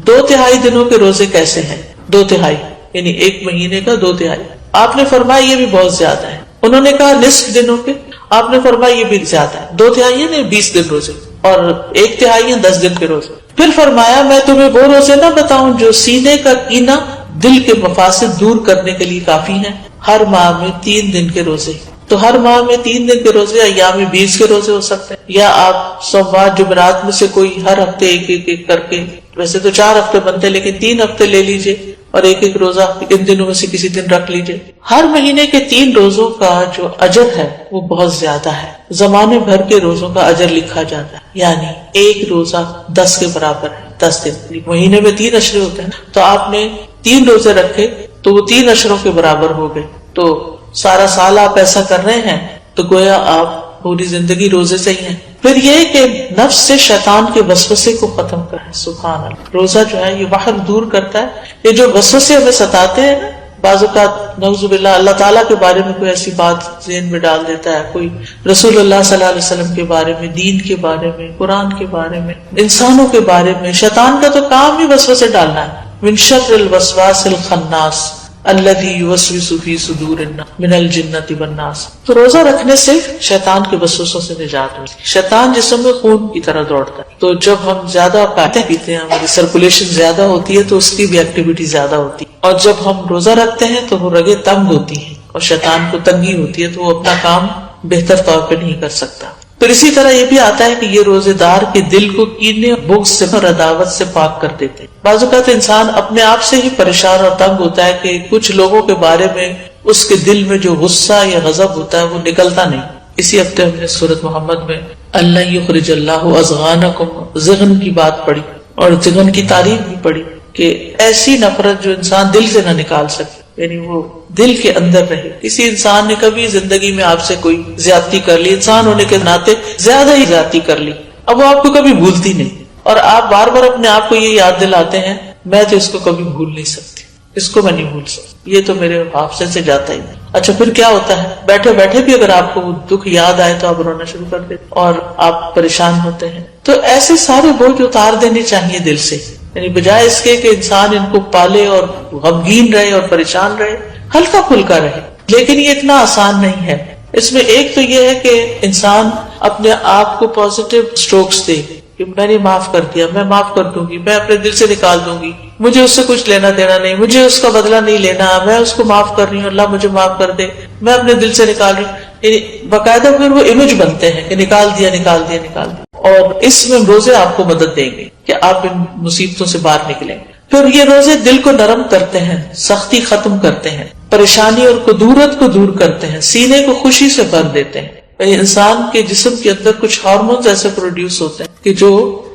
2/3 دنوں کے روزے کیسے ہیں؟ 2/3 یعنی 1 مہینے کا 2/3. آپ نے فرمایا یہ بھی بہت زیادہ ہے. انہوں نے کہا نصف دنوں کے. آپ نے فرمایا یہ بھی زیادہ ہے. 2/3 نے 20 دن روزے اور 1/3 10 دن کے روزے. پھر فرمایا میں تمہیں وہ روزے نہ بتاؤں جو سینے کا کینہ دل کے مفاسد دور کرنے کے لیے کافی ہیں. ہر ماہ میں 3 دن کے روزے. تو ہر ماہ میں 3 دن کے روزے ایام بیس کے روزے ہو سکتے ہیں، یا آپ سوموار جمعرات میں سے کوئی ہر ہفتے ایک کر کے، ویسے تو 4 ہفتے بنتے لیکن 3 ہفتے لے لیجئے اور ایک روزہ ان دنوں میں سے کسی دن رکھ لیجئے۔ ہر مہینے کے 3 روزوں کا جو اجر ہے وہ بہت زیادہ ہے، زمانے بھر کے روزوں کا اجر لکھا جاتا ہے، یعنی ایک روزہ 10 کے برابر ہے، 10 دن، مہینے میں 3 عشرے ہوتے ہیں، تو آپ نے 3 روزے رکھے تو وہ 3 عشروں کے برابر ہو گئے، تو سارا سال آپ ایسا کر رہے ہیں تو گویا آپ پوری زندگی روزے سے ہی ہیں۔ پھر یہ کہ نفس سے شیطان کے وسوسے کو ختم کرے، سبحان اللہ۔ روزہ جو ہے یہ وحر دور کرتا ہے، یہ جو وسوسے ہمیں ستاتے ہیں نا، بعض اوقات نعوذ باللہ اللہ تعالیٰ کے بارے میں کوئی ایسی بات ذہن میں ڈال دیتا ہے، کوئی رسول اللہ صلی اللہ علیہ وسلم کے بارے میں، دین کے بارے میں، قرآن کے بارے میں، انسانوں کے بارے میں۔ شیطان کا تو کام ہی وسوسے ڈالنا ہے۔ من شر الوسواس الخناس الذی یوسوس فی صدور الناس من الجنۃ والناس۔ تو روزہ رکھنے سے شیطان کے وسوسوں سے نجات ملتی ہے۔ شیطان جسم میں خون کی طرح دوڑتا ہے، تو جب ہم زیادہ کھاتے پیتے ہیں، ہماری سرکولیشن زیادہ ہوتی ہے تو اس کی بھی ایکٹیویٹی زیادہ ہوتی ہے، اور جب ہم روزہ رکھتے ہیں تو وہ رگیں تنگ ہوتی ہیں اور شیطان کو تنگی ہوتی ہے، تو وہ اپنا کام بہتر طور پہ نہیں کر سکتا۔ پھر اسی طرح یہ بھی آتا ہے کہ یہ روزے دار کے دل کو کینے، بغض سے اور عداوت سے پاک کر دیتے ہیں۔ بعض اوقات انسان اپنے آپ سے ہی پریشان اور تنگ ہوتا ہے کہ کچھ لوگوں کے بارے میں اس کے دل میں جو غصہ یا غضب ہوتا ہے وہ نکلتا نہیں۔ اسی ہفتے ہم نے سورۃ محمد میں اللہ یخرج اللہ اضغانکم، ضغن کی بات پڑھی اور ضغن کی تعریف بھی پڑھی کہ ایسی نفرت جو انسان دل سے نہ نکال سکے، یعنی وہ دل کے اندر رہے۔ کسی انسان نے کبھی زندگی میں آپ سے کوئی زیادتی کر لی، انسان ہونے کے ناطے زیادہ ہی زیادتی کر لی، اب وہ آپ کو کبھی بھولتی نہیں، اور آپ بار بار اپنے آپ کو یہ یاد دلاتے ہیں میں تو اس کو کبھی بھول نہیں سکتی، اس کو میں نہیں بھول سکتی، یہ تو میرے حافظے سے جاتا ہی نہیں۔ اچھا پھر کیا ہوتا ہے، بیٹھے بیٹھے بھی اگر آپ کو وہ دکھ یاد آئے تو آپ رونا شروع کر دیتے اور آپ پریشان ہوتے ہیں۔ تو ایسے سارے بوجھ اتار دینے چاہیے دل سے، یعنی بجائے اس کے کہ انسان ان کو پالے اور غمگین رہے اور پریشان رہے، ہلکا پھلکا رہے۔ لیکن یہ اتنا آسان نہیں ہے۔ اس میں ایک تو یہ ہے کہ انسان اپنے آپ کو پازیٹیو سٹروکس دے کہ میں نے معاف کر دیا، میں معاف کر دوں گی، میں اپنے دل سے نکال دوں گی، مجھے اس سے کچھ لینا دینا نہیں، مجھے اس کا بدلہ نہیں لینا، میں اس کو معاف کر رہی ہوں، اللہ مجھے معاف کر دے، میں اپنے دل سے نکال رہی ہوں۔ یعنی باقاعدہ پھر وہ امیج بنتے ہیں کہ نکال دیا نکال دیا نکال دیا، اور اس میں روزے آپ کو مدد دیں گے کہ آپ ان مصیبتوں سے باہر نکلیں۔ پھر یہ روزے دل کو نرم کرتے ہیں، سختی ختم کرتے ہیں، پریشانی اور کدورت کو دور کرتے ہیں، سینے کو خوشی سے بھر دیتے ہیں۔ انسان کے جسم کے اندر کچھ ہارمونز ایسے پروڈیوس ہوتے ہیں کہ جو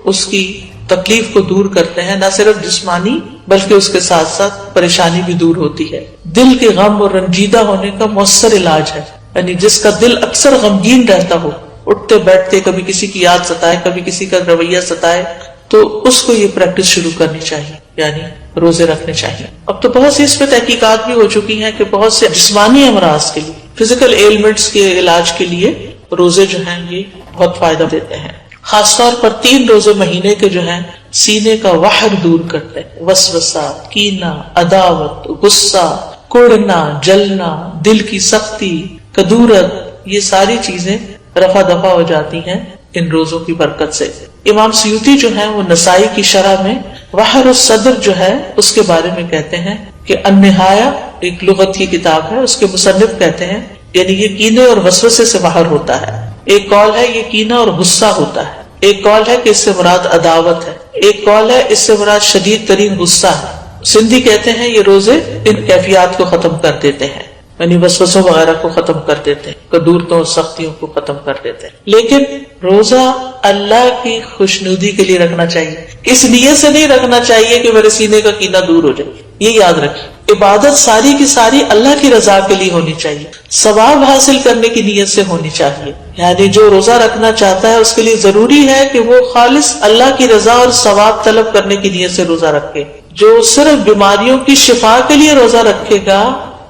اس کی تکلیف کو دور کرتے ہیں، نہ صرف جسمانی بلکہ اس کے ساتھ ساتھ پریشانی بھی دور ہوتی ہے۔ دل کے غم اور رنجیدہ ہونے کا مؤثر علاج ہے، یعنی جس کا دل اکثر غمگین رہتا ہو، اٹھتے بیٹھتے کبھی کسی کی یاد ستائے، کبھی کسی کا رویہ ستائے، تو اس کو یہ پریکٹس شروع کرنی چاہیے، یعنی روزے رکھنے چاہیے۔ اب تو بہت سی اس پہ تحقیقات بھی ہو چکی ہیں کہ بہت سے جسمانی امراض کے لیے، فزیکل ایلمنٹس کے علاج کے لیے روزے جو ہیں یہ بہت فائدہ دیتے ہیں۔ خاص طور پر 3 روزے مہینے کے جو ہیں سینے کا وحر دور کرتے ہیں، وسوسہ، کینہ، عداوت، غصہ، کوڑنا، جلنا، دل کی سختی، کدورت، یہ ساری چیزیں رفع دفع ہو جاتی ہیں ان روزوں کی برکت سے۔ امام سیوطی جو ہیں وہ نسائی کی شرح میں وحر الصدر جو ہے اس کے بارے میں کہتے ہیں کہ النہایہ ایک لغت کی کتاب ہے، اس کے مصنف کہتے ہیں یعنی یہ کینے اور وسوسے سے باہر ہوتا ہے۔ ایک قول ہے یہ کینہ اور غصہ ہوتا ہے، ایک قول ہے کہ اس سے مراد عداوت ہے، ایک قول ہے اس سے مراد شدید ترین غصہ ہے۔ سندھی کہتے ہیں یہ روزے ان کیفیات کو ختم کر دیتے ہیں، یعنی وسوسوں وغیرہ کو ختم کر دیتے ہیں، کدورتوں اور سختیوں کو ختم کر دیتے ہیں۔ لیکن روزہ اللہ کی خوشنودی کے لیے رکھنا چاہیے، اس نیت سے نہیں رکھنا چاہیے کہ میرے سینے کا کینہ دور ہو جائے، یہ یاد رکھیں۔ عبادت ساری کی ساری اللہ کی رضا کے لیے ہونی چاہیے، ثواب حاصل کرنے کی نیت سے ہونی چاہیے، یعنی جو روزہ رکھنا چاہتا ہے اس کے لیے ضروری ہے کہ وہ خالص اللہ کی رضا اور ثواب طلب کرنے کی نیت سے روزہ رکھے۔ جو صرف بیماریوں کی شفا کے لیے روزہ رکھے گا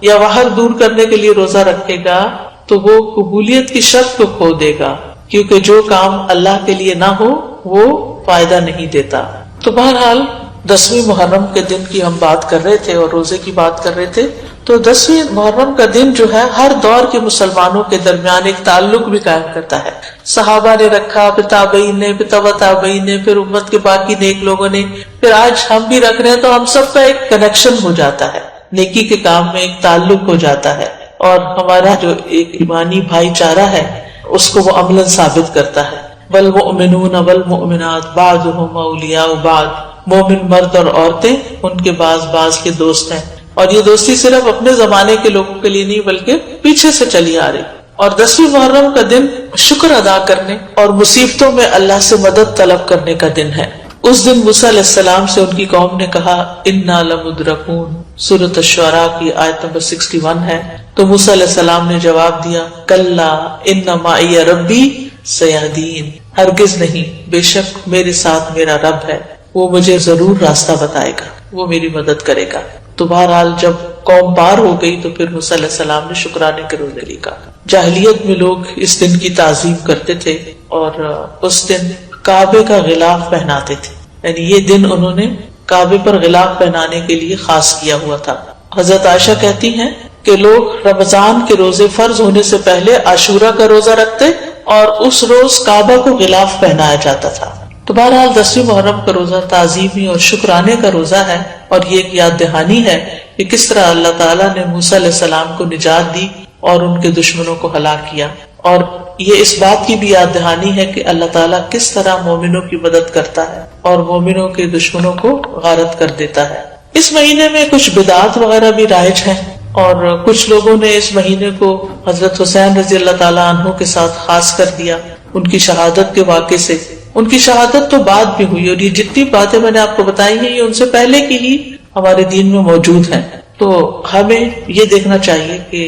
یا وحر دور کرنے کے لیے روزہ رکھے گا تو وہ قبولیت کی شرط کو کھو دے گا، کیونکہ جو کام اللہ کے لیے نہ ہو وہ فائدہ نہیں دیتا۔ تو بہرحال 10ویں محرم کے دن کی ہم بات کر رہے تھے اور روزے کی بات کر رہے تھے، تو 10ویں محرم کا دن جو ہے ہر دور کے مسلمانوں کے درمیان ایک تعلق بھی قائم کرتا ہے۔ صحابہ نے رکھا، پھر تابعین نے، پھر تبع تابعین نے، پھر امت کے باقی نیک لوگوں نے، پھر آج ہم بھی رکھ رہے ہیں، تو ہم سب کا ایک کنیکشن ہو جاتا ہے، نیکی کے کام میں ایک تعلق ہو جاتا ہے۔ اور ہمارا جو ایک ایمانی بھائی چارہ ہے اس کو وہ عملاً ثابت کرتا ہے. والمؤمنون والمؤمنات بعضهم اولیاء بعض. مومن مرد اور عورتیں ان کے بعض کے دوست ہیں، اور یہ دوستی صرف اپنے زمانے کے لوگوں کے لیے نہیں بلکہ پیچھے سے چلی آ رہی. اور 10ویں محرم کا دن شکر ادا کرنے اور مصیبتوں میں اللہ سے مدد طلب کرنے کا دن ہے. اس دن موسیٰ علیہ السلام سے ان کی قوم نے کہا انا لمدرکون، سورۃ الشعراء کی آیت نمبر 61 ہے. تو موسیٰ علیہ السلام نے جواب دیا کلا ان معی ربی سیہدین، ہرگز نہیں، بے شک میرے ساتھ میرا رب ہے، وہ مجھے ضرور راستہ بتائے گا، وہ میری مدد کرے گا. تو بہرحال جب قوم پار ہو گئی تو پھر موسیٰ علیہ السلام نے شکرانے کے روزے لکھا. جاہلیت میں لوگ اس دن کی تعظیم کرتے تھے اور اس دن کعبے کا غلاف پہناتے تھے، یعنی یہ دن انہوں نے کعبے پر غلاف پہنانے کے لیے خاص کیا ہوا تھا. حضرت عائشہ کہتی ہیں کہ لوگ رمضان کے روزے فرض ہونے سے پہلے عاشورہ کا روزہ رکھتے اور اس روز کعبہ کو غلاف پہنایا جاتا تھا. تو بہرحال 10ویں محرم کا روزہ تعظیمی اور شکرانے کا روزہ ہے، اور یہ ایک یاد دہانی ہے کہ کس طرح اللہ تعالیٰ نے موسیٰ علیہ السلام کو نجات دی اور ان کے دشمنوں کو ہلاک کیا. اور یہ اس بات کی بھی یاد دہانی ہے کہ اللہ تعالیٰ کس طرح مومنوں کی مدد کرتا ہے اور مومنوں کے دشمنوں کو غارت کر دیتا ہے. اس مہینے میں کچھ بدعات وغیرہ بھی رائج ہیں، اور کچھ لوگوں نے اس مہینے کو حضرت حسین رضی اللہ تعالیٰ عنہ کے ساتھ خاص کر دیا ان کی شہادت کے واقعے سے. ان کی شہادت تو بعد بھی ہوئی، اور یہ جتنی باتیں میں نے آپ کو بتائی ہیں یہ ان سے پہلے کی ہی ہمارے دین میں موجود ہیں. تو ہمیں یہ دیکھنا چاہیے کہ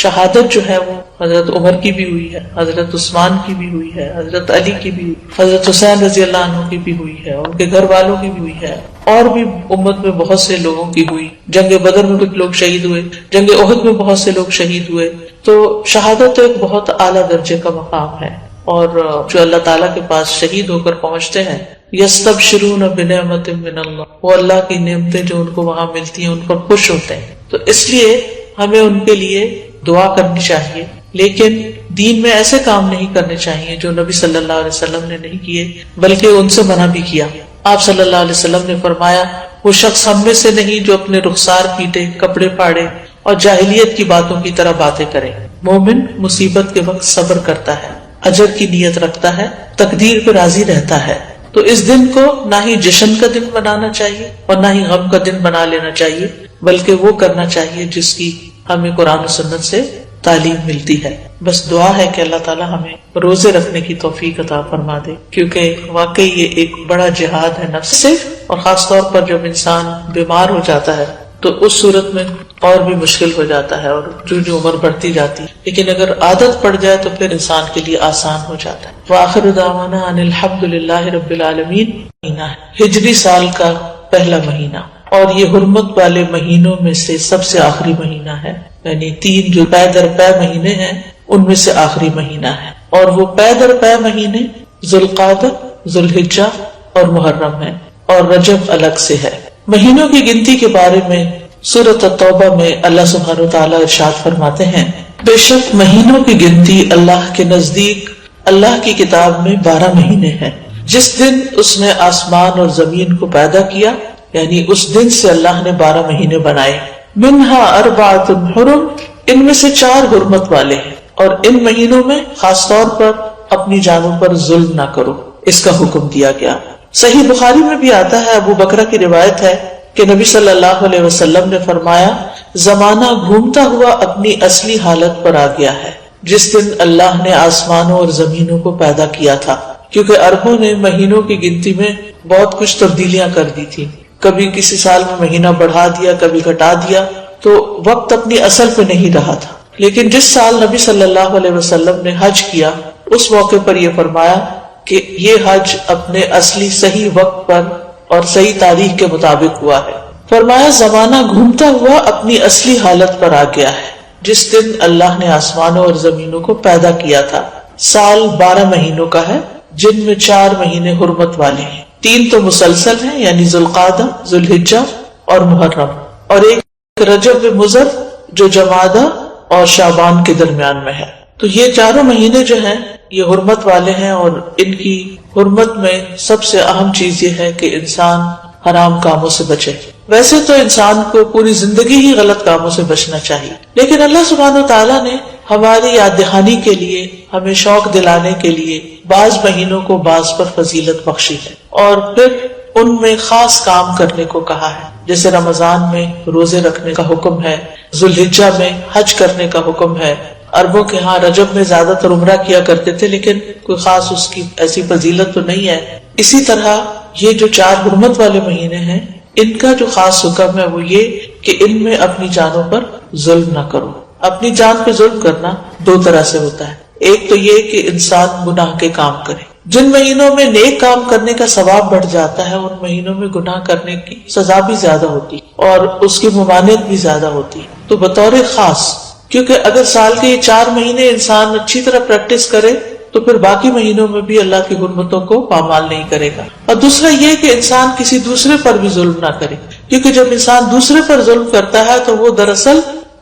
شہادت جو ہے وہ حضرت عمر کی بھی ہوئی ہے، حضرت عثمان کی بھی ہوئی ہے، حضرت علی کی بھی ہوئی، حضرت حسین رضی اللہ عنہ کی بھی ہوئی ہے، ان کے گھر والوں کی بھی ہوئی ہے، اور بھی امت میں بہت سے لوگوں کی ہوئی. جنگ بدر میں کچھ لوگ شہید ہوئے، جنگ احد میں بہت سے لوگ شہید ہوئے. تو شہادت ایک بہت اعلیٰ درجے کا مقام ہے، اور جو اللہ تعالیٰ کے پاس شہید ہو کر پہنچتے ہیں یستبشرون بنعمت من اللہ، وہ اللہ کی نعمتیں جو ان کو وہاں ملتی ہیں ان پر خوش ہوتے ہیں. تو اس لیے ہمیں ان کے لیے دعا کرنی چاہیے، لیکن دین میں ایسے کام نہیں کرنے چاہیے جو نبی صلی اللہ علیہ وسلم نے نہیں کیے، بلکہ ان سے منع بھی کیا. آپ صلی اللہ علیہ وسلم نے فرمایا وہ شخص ہم میں سے نہیں جو اپنے رخسار پیٹے، کپڑے پاڑے اور جاہلیت کی باتوں کی طرح باتیں کرے. مومن مصیبت کے وقت صبر کرتا ہے، اجر کی نیت رکھتا ہے، تقدیر پہ راضی رہتا ہے. تو اس دن کو نہ ہی جشن کا دن بنانا چاہیے اور نہ ہی غم کا دن بنا لینا چاہیے، بلکہ وہ کرنا چاہیے جس کی ہمیں قرآن و سنت سے تعلیم ملتی ہے. بس دعا ہے کہ اللہ تعالی ہمیں روزے رکھنے کی توفیق عطا فرما دے، کیونکہ واقعی یہ ایک بڑا جہاد ہے نفس سے، اور خاص طور پر جب انسان بیمار ہو جاتا ہے تو اس صورت میں اور بھی مشکل ہو جاتا ہے، اور جو عمر بڑھتی جاتی، لیکن اگر عادت پڑ جائے تو پھر انسان کے لیے آسان ہو جاتا ہے. وآخر دعوانا ان الحمد للہ رب العالمین. مہینہ ہے ہجری سال کا پہلا مہینہ، اور یہ حرمت والے مہینوں میں سے سب سے آخری مہینہ ہے، یعنی 3 جو پے در پے مہینے ہیں ان میں سے آخری مہینہ ہے. اور وہ پے در پے مہینے ذوالقعدہ، ذوالحجہ اور محرم ہے، اور رجب الگ سے ہے. مہینوں کی گنتی کے بارے میں سورۃ التوبہ میں اللہ سبحانہ وتعالیٰ ارشاد فرماتے ہیں بے شک مہینوں کی گنتی اللہ کے نزدیک اللہ کی کتاب میں 12 مہینے ہیں. جس دن اس نے آسمان اور زمین کو پیدا کیا، یعنی اس دن سے اللہ نے 12 مہینے بنائے. منہا اربعۃ حرم، ان میں سے 4 حرمت والے ہیں، اور ان مہینوں میں خاص طور پر اپنی جانوں پر ظلم نہ کرو، اس کا حکم دیا گیا. صحیح بخاری میں بھی آتا ہے، ابو بکرہ کی روایت ہے کہ نبی صلی اللہ علیہ وسلم نے فرمایا زمانہ گھومتا ہوا اپنی اصلی حالت پر آ گیا ہے جس دن اللہ نے آسمانوں اور زمینوں کو پیدا کیا تھا، کیونکہ عربوں نے مہینوں کی گنتی میں بہت کچھ تبدیلیاں کر دی تھی. کبھی کسی سال میں مہینہ بڑھا دیا، کبھی گھٹا دیا، تو وقت اپنی اصل پہ نہیں رہا تھا. لیکن جس سال نبی صلی اللہ علیہ وسلم نے حج کیا اس موقع پر یہ فرمایا کہ یہ حج اپنے اصلی صحیح وقت پر اور صحیح تاریخ کے مطابق ہوا ہے. فرمایا زمانہ گھومتا ہوا اپنی اصلی حالت پر آ گیا ہے جس دن اللہ نے آسمانوں اور زمینوں کو پیدا کیا تھا. سال 12 مہینوں کا ہے جن میں 4 مہینے حرمت والے ہیں، 3 تو مسلسل ہیں یعنی ذوالقعدہ، ذوالحجہ اور محرم، اور ایک رجب مضر جو جمادہ اور شعبان کے درمیان میں ہے. تو یہ 4 مہینے جو ہیں یہ حرمت والے ہیں، اور ان کی حرمت میں سب سے اہم چیز یہ ہے کہ انسان حرام کاموں سے بچے. ویسے تو انسان کو پوری زندگی ہی غلط کاموں سے بچنا چاہیے، لیکن اللہ سبحانہ وتعالیٰ نے ہماری یاد دہانی کے لیے، ہمیں شوق دلانے کے لیے بعض مہینوں کو بعض پر فضیلت بخشی ہے، اور پھر ان میں خاص کام کرنے کو کہا ہے، جیسے رمضان میں روزے رکھنے کا حکم ہے، ذوالحجہ میں حج کرنے کا حکم ہے۔ عربوں کے ہاں رجب میں زیادہ تر عمرہ کیا کرتے تھے، لیکن کوئی خاص اس کی ایسی فضیلت تو نہیں ہے۔ اسی طرح یہ جو 4 حرمت والے مہینے ہیں، ان کا جو خاص حکم ہے وہ یہ کہ ان میں اپنی جانوں پر ظلم نہ کرو۔ اپنی جان پہ ظلم کرنا 2 طرح سے ہوتا ہے، ایک تو یہ کہ انسان گناہ کے کام کرے۔ جن مہینوں میں نیک کام کرنے کا ثواب بڑھ جاتا ہے، ان مہینوں میں گناہ کرنے کی سزا بھی زیادہ ہوتی اور اس کی ممانعت بھی زیادہ ہوتی، تو بطور خاص، کیونکہ اگر سال کے یہ 4 مہینے انسان اچھی طرح پریکٹس کرے تو پھر باقی مہینوں میں بھی اللہ کی حرمتوں کو پامال نہیں کرے گا۔ اور دوسرا یہ کہ انسان کسی دوسرے پر بھی ظلم نہ کرے، کیونکہ جب انسان دوسرے پر ظلم کرتا ہے تو وہ دراصل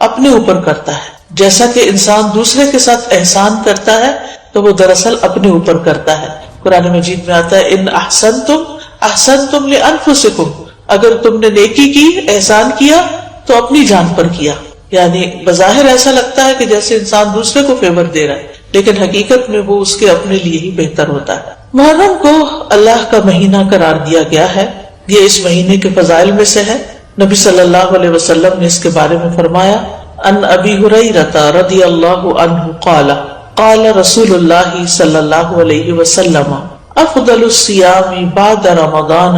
اپنے اوپر کرتا ہے، جیسا کہ انسان دوسرے کے ساتھ احسان کرتا ہے تو وہ دراصل اپنے اوپر کرتا ہے۔ قرآن مجید میں آتا ہے ان احسنتم احسنتم لانفسکم، اگر تم نے نیکی کی، احسان کیا تو اپنی جان پر کیا۔ یعنی بظاہر ایسا لگتا ہے کہ جیسے انسان دوسرے کو فیور دے رہا ہے، لیکن حقیقت میں وہ اس کے اپنے لیے ہی بہتر ہوتا ہے۔ محرم کو اللہ کا مہینہ قرار دیا گیا ہے، یہ اس مہینے کے فضائل میں سے ہے۔ نبی صلی اللہ علیہ وسلم نے اس کے بارے میں فرمایا، ان ابی ہریرہ رضی اللہ عنہ قال قال رسول اللہ صلی اللہ علیہ وسلم افضل الصیام بعد رمضان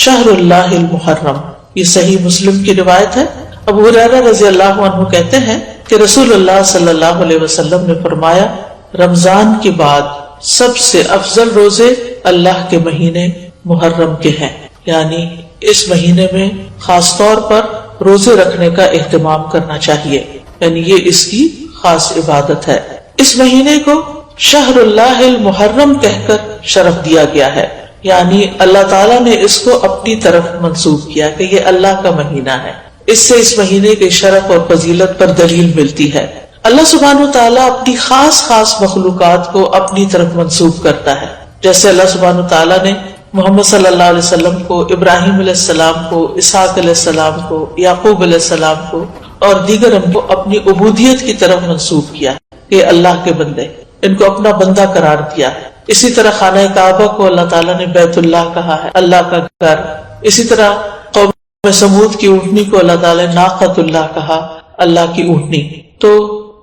شہر اللہ المحرم۔ یہ صحیح مسلم کی روایت ہے۔ ابو ہریرہ رضی اللہ عنہ کہتے ہیں کہ رسول اللہ صلی اللہ علیہ وسلم نے فرمایا، رمضان کے بعد سب سے افضل روزے اللہ کے مہینے محرم کے ہیں، یعنی اس مہینے میں خاص طور پر روزے رکھنے کا اہتمام کرنا چاہیے، یعنی یہ اس کی خاص عبادت ہے۔ اس مہینے کو شہر اللہ المحرم کہہ کر شرف دیا گیا ہے، یعنی اللہ تعالیٰ نے اس کو اپنی طرف منسوب کیا کہ یہ اللہ کا مہینہ ہے۔ اس سے اس مہینے کے شرف اور فضیلت پر دلیل ملتی ہے۔ اللہ سبحانہ وتعالیٰ اپنی خاص مخلوقات کو اپنی طرف منسوب کرتا ہے، جیسے اللہ سبحانہ وتعالیٰ نے محمد صلی اللہ علیہ وسلم کو، ابراہیم علیہ السلام کو، اسحاق علیہ السلام کو، یعقوب علیہ السلام کو اور دیگر ان کو اپنی عبودیت کی طرف منسوب کیا کہ اللہ کے بندے، ان کو اپنا بندہ قرار دیا۔ اسی طرح خانہ کعبہ کو اللہ تعالیٰ نے بیت اللہ کہا ہے، اللہ کا گھر۔ اسی طرح قوم سمود کی اونٹنی کو اللہ تعالیٰ نے ناقۃ اللہ کہا، اللہ کی اونٹنی۔ تو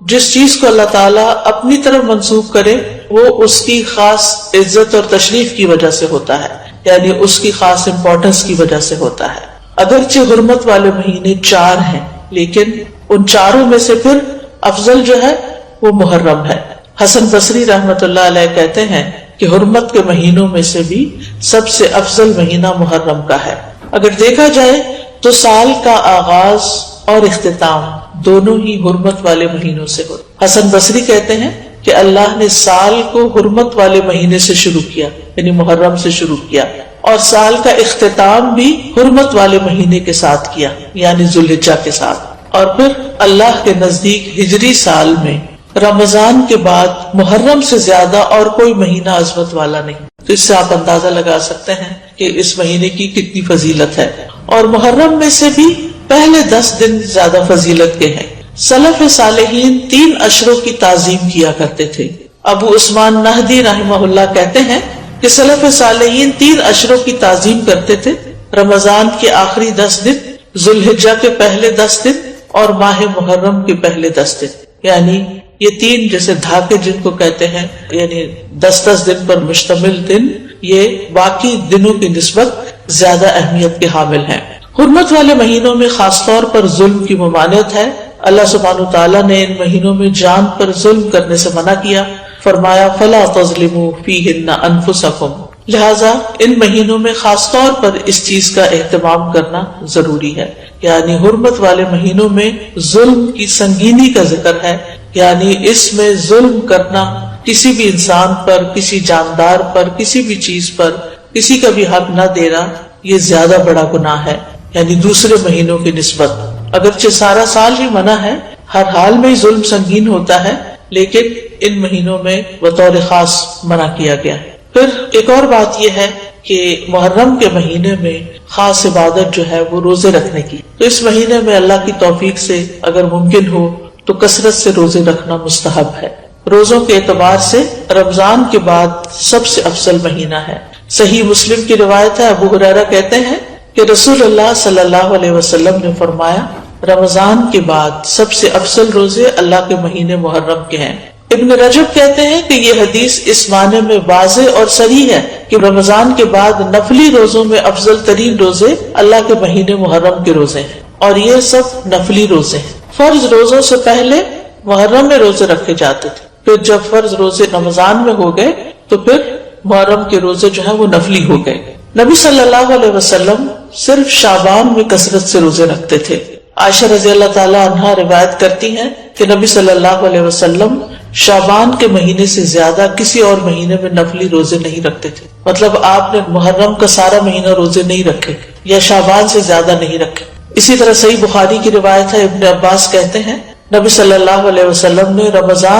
جس چیز کو اللہ تعالیٰ اپنی طرف منسوب کرے وہ اس کی خاص عزت اور تشریف کی وجہ سے ہوتا ہے، یعنی اس کی خاص امپورٹنس کی وجہ سے ہوتا ہے۔ اگرچہ حرمت والے مہینے 4 ہیں، لیکن ان 4 میں سے پھر افضل جو ہے وہ محرم ہے۔ حسن بصری رحمت اللہ علیہ کہتے ہیں کہ حرمت کے مہینوں میں سے بھی سب سے افضل مہینہ محرم کا ہے۔ اگر دیکھا جائے تو سال کا آغاز اور اختتام دونوں ہی حرمت والے مہینوں سے ہوتے۔ حسن بصری کہتے ہیں کہ اللہ نے سال کو حرمت والے مہینے سے شروع کیا، یعنی محرم سے شروع کیا، اور سال کا اختتام بھی حرمت والے مہینے کے ساتھ کیا، یعنی ذوالحجہ کے ساتھ۔ اور پھر اللہ کے نزدیک ہجری سال میں رمضان کے بعد محرم سے زیادہ اور کوئی مہینہ عظمت والا نہیں۔ تو اس سے آپ اندازہ لگا سکتے ہیں کہ اس مہینے کی کتنی فضیلت ہے۔ اور محرم میں سے بھی پہلے 10 دن زیادہ فضیلت کے ہیں۔ سلف صالحین 3 اشروں کی تعظیم کیا کرتے تھے۔ ابو عثمان نہدی رحمہ اللہ کہتے ہیں کہ سلف صالحین 3 اشروں کی تعظیم کرتے تھے: رمضان کے آخری 10 دن، ذوالحجہ کے پہلے 10 دن اور ماہ محرم کے پہلے 10 دن۔ یعنی یہ 3 جیسے دھاکے جن کو کہتے ہیں، یعنی 10 دن پر مشتمل دن، یہ باقی دنوں کی نسبت زیادہ اہمیت کے حامل ہیں۔ حرمت والے مہینوں میں خاص طور پر ظلم کی ممانعت ہے۔ اللہ سبحانہ وتعالیٰ نے ان مہینوں میں جان پر ظلم کرنے سے منع کیا، فرمایا فَلَا تَظْلِمُوا فِيهِنَّ أَنفُسَكُمْ، لہذا ان مہینوں میں خاص طور پر اس چیز کا اہتمام کرنا ضروری ہے، یعنی حرمت والے مہینوں میں ظلم کی سنگینی کا ذکر ہے، یعنی اس میں ظلم کرنا، کسی بھی انسان پر، کسی جاندار پر، کسی بھی چیز پر کسی کا بھی حق نہ دینا، یہ زیادہ بڑا گناہ ہے، یعنی دوسرے مہینوں کی نسبت۔ اگرچہ سارا سال ہی منع ہے، ہر حال میں ظلم سنگین ہوتا ہے، لیکن ان مہینوں میں بطور خاص منع کیا گیا ہے۔ پھر ایک اور بات یہ ہے کہ محرم کے مہینے میں خاص عبادت جو ہے وہ روزے رکھنے کی. تو اس مہینے میں اللہ کی توفیق سے اگر ممکن ہو تو کثرت سے روزے رکھنا مستحب ہے. روزوں کے اعتبار سے رمضان کے بعد سب سے افضل مہینہ ہے. صحیح مسلم کی روایت ہے، ابو ہریرہ کہتے ہیں کہ رسول اللہ صلی اللہ علیہ وسلم نے فرمایا رمضان کے بعد سب سے افضل روزے اللہ کے مہینے محرم کے ہیں. ابن رجب کہتے ہیں کہ یہ حدیث اس معنی میں واضح اور صریح ہے کہ رمضان کے بعد نفلی روزوں میں افضل ترین روزے اللہ کے مہینے محرم کے روزے ہیں، اور یہ سب نفلی روزے ہیں. فرض روزوں سے پہلے محرم میں روزے رکھے جاتے تھے، پھر جب فرض روزے رمضان میں ہو گئے تو پھر محرم کے روزے جو ہیں وہ نفلی ہو گئے. نبی صلی اللہ علیہ وسلم صرف شعبان میں کثرت سے روزے رکھتے تھے. عائشہ رضی اللہ تعالی عنہا روایت کرتی ہیں کہ نبی صلی اللہ علیہ وسلم شعبان کے مہینے سے زیادہ کسی اور مہینے میں نفلی روزے نہیں رکھتے تھے. مطلب آپ نے محرم کا سارا مہینہ روزے نہیں رکھے یا شعبان سے زیادہ نہیں رکھے. اسی طرح صحیح بخاری کی روایت ہے، ابن عباس کہتے ہیں نبی صلی اللہ علیہ وسلم نے رمضان